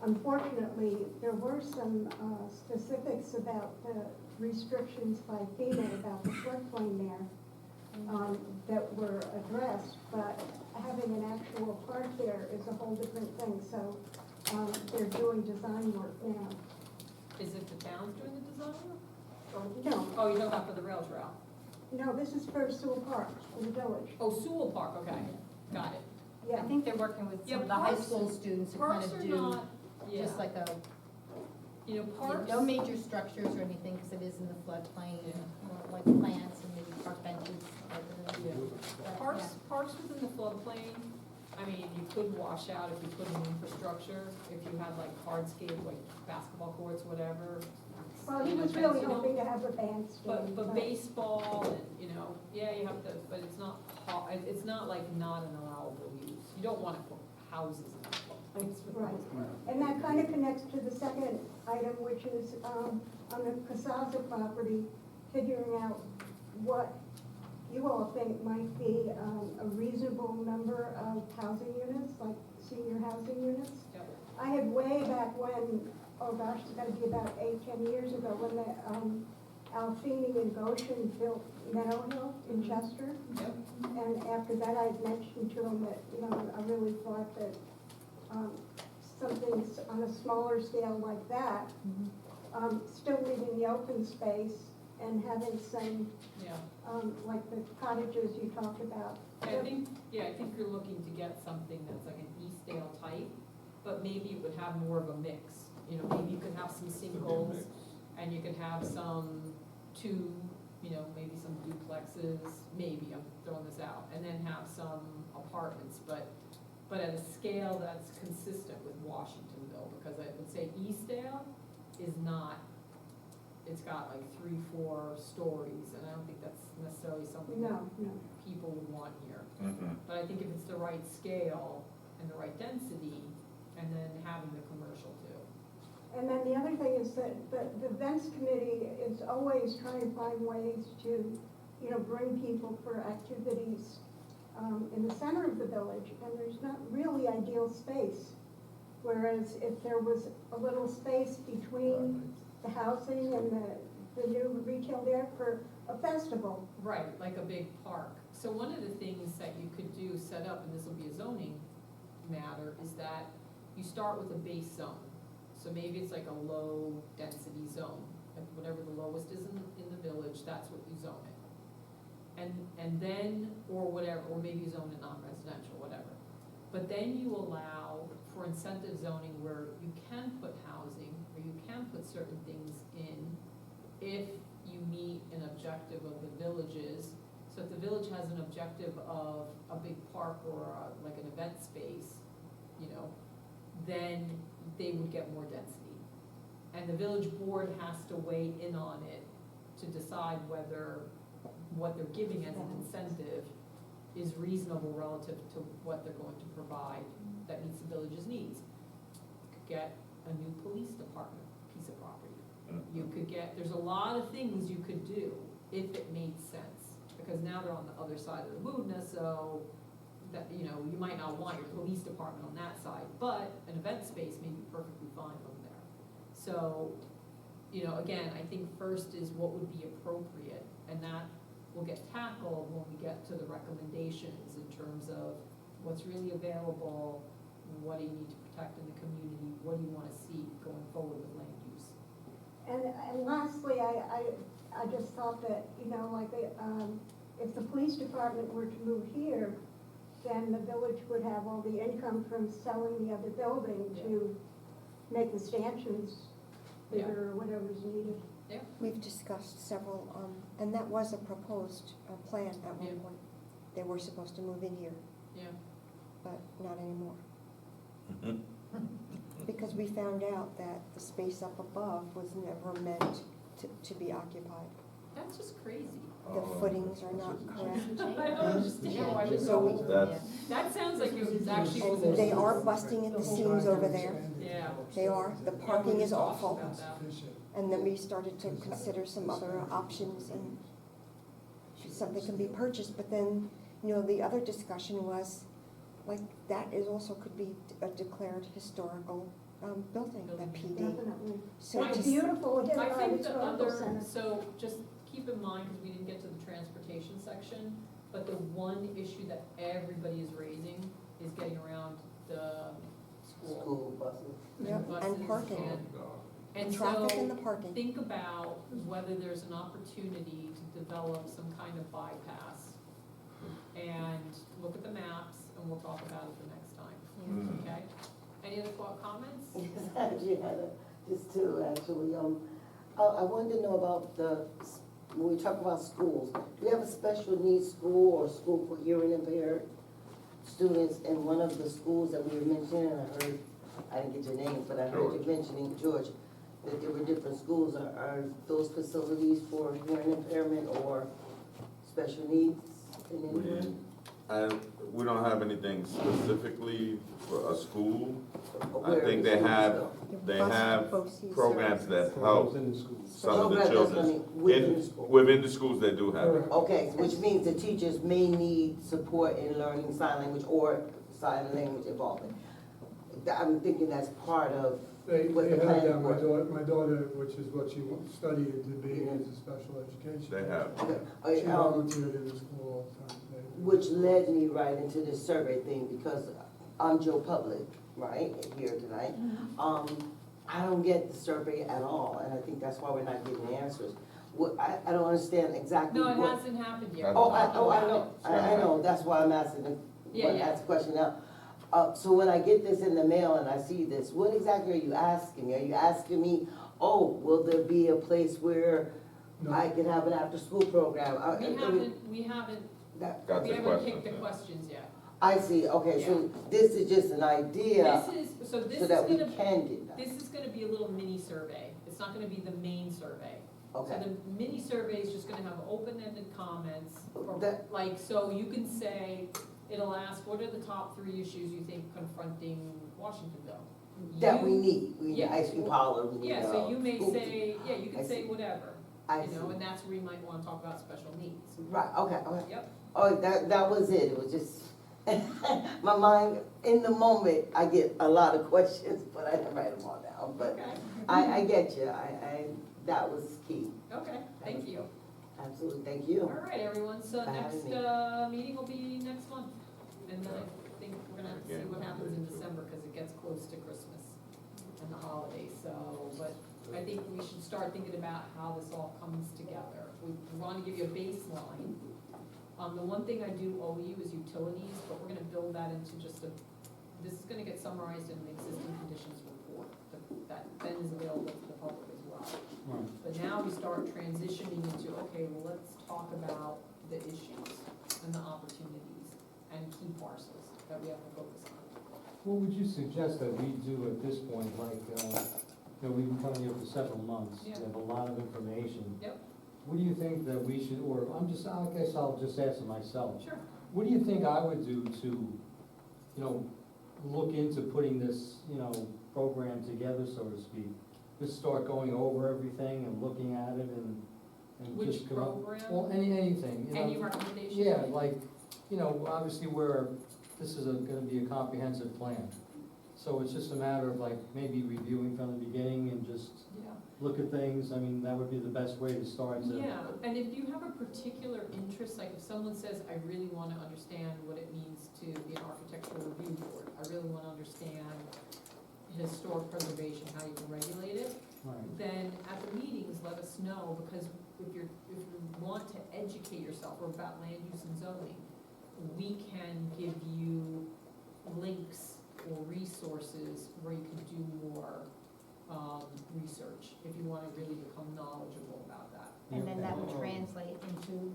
unfortunately, there were some, specifics about the restrictions by FEMA about the floodplain there, that were addressed, but having an actual park there is a whole different thing, so, they're doing design work now. Is it the town's doing the design? No, Oh, you know about for the rail trail? no, this is for Sewell Park in the village. Oh, Sewell Park, okay, got it. Yeah. I think they're working with Yeah, some of the high parks- school students to kind Parks of are do not, yeah, just like a, you know, parks. no major structures or anything, because it is in the floodplain, Yeah. like plants and maybe park benches. Yeah. But, Parks, parks within the floodplain, I mean, you could wash out if you put in infrastructure, if you had like hardscape, like basketball courts, whatever. Well, he You know, was really you know, hoping to have a bandstand. But baseball and, you know, yeah, you have to, but it's not, it's not like not an allowable use. You don't wanna put houses in the floodplains. Right, and that kind of connects to the second item, which is, on the Casaza property, figuring out what you all think might be, a reasonable number of housing units, like senior housing units. Yep. I had way back when, oh gosh, it's gotta be about 8, 10 years ago, when the, Alfini and Goshen built Meadow Hill in Chester. Yep. And after that, I had mentioned to him that, you know, I really thought that, something on a smaller scale like that, still leaving the open space and having some, Yeah. like the cottages you talked about. I think you're looking to get something that's like an Eastdale type, but maybe it would have more of a mix. You know, maybe you could have some singles, and you could have some two, you know, maybe some duplexes, maybe, I'm throwing this out, and then have some apartments, but at a scale that's consistent with Washingtonville, because I would say Eastdale is not, it's got like 3, 4 stories, and I don't think that's necessarily something that No, no. people would want here. Mhm. But I think if it's the right scale and the right density, and then having the commercial too. And then the other thing is that the events committee is always trying to find ways to, you know, bring people for activities in the center of the village, and there's not really ideal space. Whereas if there was a little space between the housing and the new retail there for a festival. Right, like a big park. So one of the things that you could do, set up, and this will be a zoning matter, is that you start with a base zone. So maybe it's like a low density zone, like whatever the lowest is in the village, that's what you zone it. And then, or whatever, or maybe you zone it non-residential, whatever. But then you allow for incentive zoning where you can put housing, or you can put certain things in if you meet an objective of the villages. So if the village has an objective of a big park or like an event space, you know, then they would get more density. And the village board has to weigh in on it to decide whether what they're giving as an incentive is reasonable relative to what they're going to provide that meets the village's needs. You could get a new police department piece of property. You could get, there's a lot of things you could do if it made sense, because now they're on the other side of the Moodna, so that, you know, you might not want your police department on that side, but an event space may be perfectly fine over there. So, you know, again, I think first is what would be appropriate, and that will get tackled when we get to the recommendations in terms of what's really available, what do you need to protect in the community, what do you wanna see going forward with land use. And lastly, I just thought that, you know, like, if the police department were to move here, then the village would have all the income from selling the other building to make the stanchions bigger or whatever's needed. We've discussed several, and that was a proposed plan at one Yeah. point. They were supposed to move in here, Yeah. but not anymore. Because we found out that the space up above was never meant to be occupied. That's just crazy. The footings are not correct. I don't understand why they're So- so, That's, that sounds like it was actually. They are busting at the seams over there. Yeah. They are. The parking is Yeah, we talked awful. about that. Sufficient. And then we started to consider some other options and something can be purchased, but then, you know, the other discussion was, like, that is also could be a declared historical, building, the PD. Definitely. So Right. It's just, beautiful I think the historical other, center. so just keep in mind, because we didn't get to the transportation section, but the one issue that everybody is raising is getting around the school. School buses. Yep, buses and parking. And traffic so, and the parking. think about whether there's an opportunity to develop some kind of bypass. And look at the maps, and we'll talk about it the next time, okay? Any other comments? Yes, I actually had just two, actually. I wanted to know about when we talk about schools, do we have a special needs school or school for hearing impaired students? In one of the schools that we were mentioning, I didn't get your name, but I heard you mentioning, George, that there were different schools. Are those facilities for hearing impairment or special needs in any way? we don't have anything specifically for a school. I Where think the they schools have, go? they Bus- have BOCES programs services. that help Within the schools. some of the Programs, that's what I children. mean, within the In- school. Within the schools, they do have it. Okay, which means the teachers may need support in learning sign language or sign language involvement. I'm thinking that's part of They what the have plan that, was. my daughter, which is what she studied to be, is a special education. They have. Okay, She um, volunteered in the school all the time. which led me right into this survey thing, because I'm Joe Public, right, here tonight. I don't get the survey at all, and I think that's why we're not getting answers. I don't understand exactly No, it what. hasn't happened yet. Oh, We're I talking know, about it. I know, that's why I'm asking, Yeah, yeah. ask the question now. So when I get this in the mail and I see this, what exactly are you asking me? Are you asking me, oh, will there be a place where No. I can have an after-school program? We haven't, That- Got we the haven't questions, picked the yeah. questions yet. I see, okay, so this is just an idea, This so is that we gonna, can do that. this is gonna be a little mini survey. It's not gonna be the main survey. So Okay, the mini survey is just gonna have open-ended comments, or That- like, so you can say, it'll ask, what are the top 3 issues you think confronting Washingtonville? that we You- need, we need yeah, ice cream parlor, we need, Yeah, so you may school- say, yeah, you I can say see. whatever, I you know, see. and that's where you might wanna talk about special needs. Right, okay, okay. Yep. Oh, that was it was just, my mind, in the moment, I get a lot of questions, but I didn't write them all down, but Okay, I get you, that was key, okay, thank you. absolutely, thank All you. right, everyone, so For next, having me. meeting will be next month. And then I think we're gonna have to see what happens in December, cause it gets close to Christmas and the holidays, so, but I think we should start thinking about how this all comes together. We wanna give you a baseline. The one thing I do owe you is utilities, but we're gonna build that into just this is gonna get summarized in the existing conditions report, that then is available to the public as well. Right. But now we start transitioning into, okay, well, let's talk about the issues and the opportunities and key parcels that we have to focus on. What would you suggest that we do at this point, like, we've been coming here for several months, we Yeah. have a lot of information. Yep. What do you think that we should, or I guess I'll just answer myself. Sure. What do you think I would do to, look into putting this, program together, so to speak? Just start going over everything and looking at it and Which just come up. program? Well, anything, Any recommendations? Yeah, like, obviously this is gonna be a comprehensive plan. So it's just a matter of like maybe reviewing from the beginning and just Yeah. look at things. I mean, that would be the best way to start to. Yeah, and if you have a particular interest, like if someone says, I really wanna understand what it means to be an architectural review board, I really wanna understand historic preservation, how you can regulate it, Right. then at the meetings, let us know, because if you want to educate yourself or about land use and zoning, we can give you links or resources where you can do more, research, if you wanna really become knowledgeable about that. And then that would translate into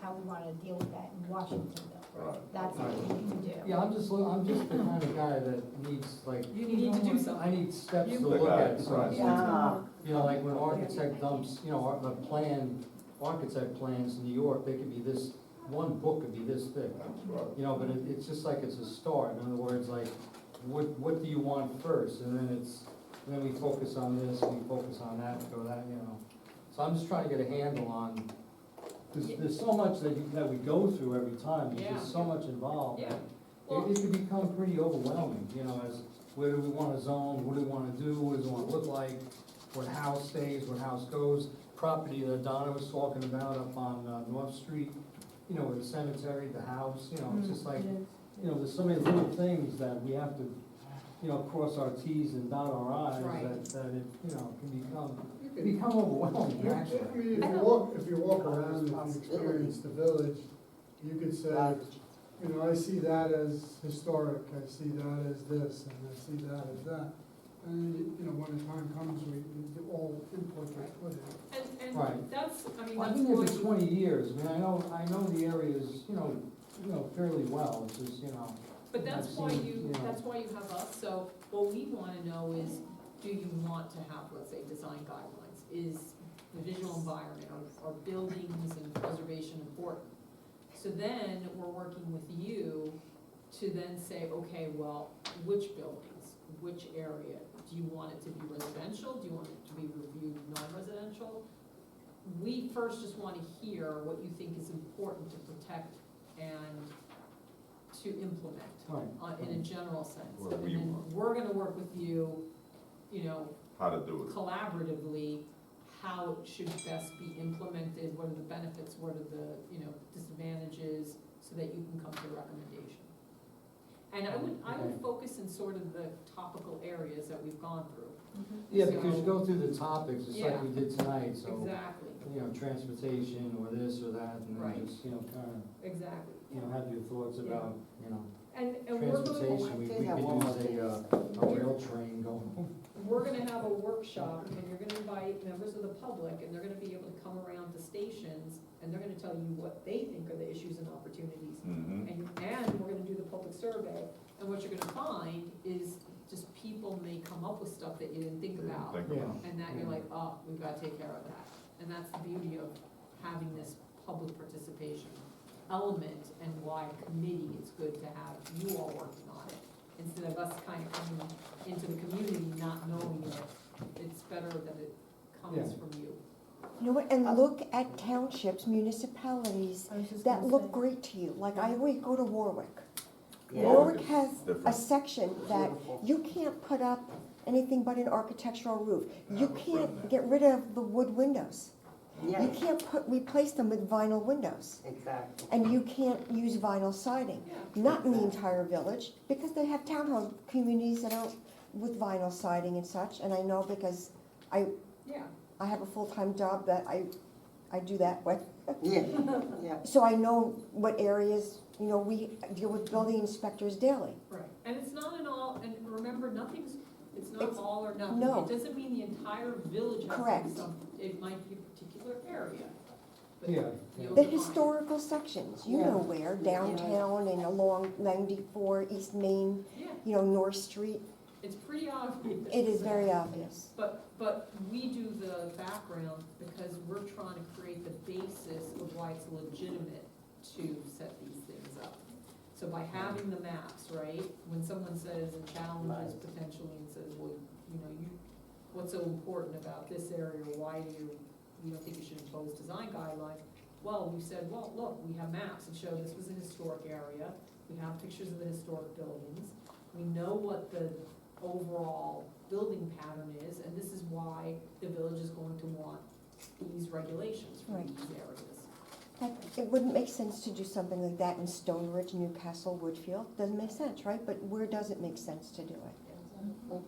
how we wanna deal with that in Washingtonville. Right. That's what we need to do. Yeah, I'm just the kind of guy that needs like. You need to do I something. need steps You- to look at, so. Yeah, Like when architect dumps, the plan architect plans in New York, they could be this, one book could be this thick. You know, but it's just like it's a start, in other words, like, what do you want first? And then we focus on this, we focus on that, go that, you know. So I'm just trying to get a handle on, there's so much that we go through every time, there's just so much involved. Yeah. It can become pretty overwhelming, you know, as where do we wanna zone, what do we wanna do, what does it wanna look like, what house stays, what house goes. Property that Donna was talking about up on North Street, you know, with the cemetery, the house, you know, it's just like, you know, there's so many little things that we have to, you know, cross our Ts and dot our Is, Right. that it, you know, can become overwhelming, I actually. mean, if you walk around, if you experience the village, you could say, you know, I see that as historic, I see that as this, and I see that as that. And, you know, when the time comes, we all input gets put in. Right. And that's, I mean, Well, I've that's been here why, for 20 years, I mean, I know the areas, you know, fairly well, it's just, you know. but that's I've why seen, you, know. that's why you have us, so what we wanna know is, do you want to have, let's say, design guidelines? Is the visual environment, or buildings and preservation important? So then, we're working with you to then say, okay, well, which buildings, which area? Do you want it to be residential, do you want it to be reviewed non-residential? We first just wanna hear what you think is important to protect and to implement Right. in a general sense. What And we then want. we're gonna work with you, you know, How to do it. collaboratively, how it should best be implemented, what are the benefits, what are the, you know, disadvantages, so that you can come to a recommendation. And I would Okay. focus in sort of the topical areas that we've gone through. Yeah, because you go through the topics, just like Yeah. we did tonight, so, Exactly, you know, transportation or this or that, and Right. then just, you know, kind of, exactly. you know, have your thoughts about, you know, And we're gonna, transportation, we could use a rail train going. we're gonna have a workshop, and you're gonna invite members of the public, and they're gonna be able to come around to stations, and they're gonna tell you what they think are the issues and opportunities. Mm-hmm. And we're gonna do the public survey, and what you're gonna find is just people may come up with stuff that you didn't think about. Yeah. And that you're like, oh, we've gotta take care of that. And that's the beauty of having this public participation element, and why committee is good to have you all working on it. Instead of us kind of coming into the community not knowing it, it's better that it comes Yeah. from you. You know what, and look at townships, municipalities I was just that gonna look say. great to you, like I always go to Warwick. Yeah. Warwick has a Different. section that you can't put up anything but an architectural roof. You can't get rid of the wood windows. You Yeah, can't replace them with vinyl windows. exactly. And you can't use vinyl siding, not in the entire village, because they have townhome communities that are with vinyl siding and such, and I know because Yeah, I have a full-time job that I do that with. Yeah, yeah. So I know what areas, you know, we deal with building inspectors daily. right. And it's not an all, and remember, it's not It's- all or nothing. no. It doesn't mean the entire village has to Correct. be some, it might be a particular area. But Yeah. you'll The define. historical sections, you know where, downtown and along 94, East Main, Yeah, you know, North Street. it's pretty obvious. It is very obvious. But we do the background because we're trying to create the basis of why it's legitimate to set these things up. So by having the maps, right, when someone says and challenges potentially and says, well, you know, what's so important about this area, why do you don't think you should impose design guidelines? Well, we said, well, look, we have maps that show this was a historic area, we have pictures of the historic buildings, we know what the overall building pattern is, and this is why the village is going to want these regulations for Right. these areas. It wouldn't make sense to do something like that in Stone Ridge, Newcastle, Woodfield. Doesn't make sense, right? But where does it make sense to do it?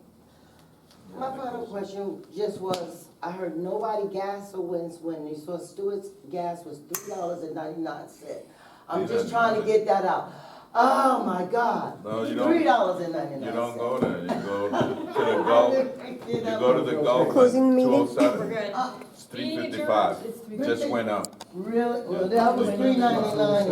My final question just was, I heard nobody gas or wins when you saw Stewart's gas was $3.99. I'm just trying to get that out. Oh, my God. No, you don't. $3.99. You don't go there, you go to the Gulf, you go to the Gulf. Closing the meeting? 207. good. It's $3.55, just went up. Really? Well, that was $3.99.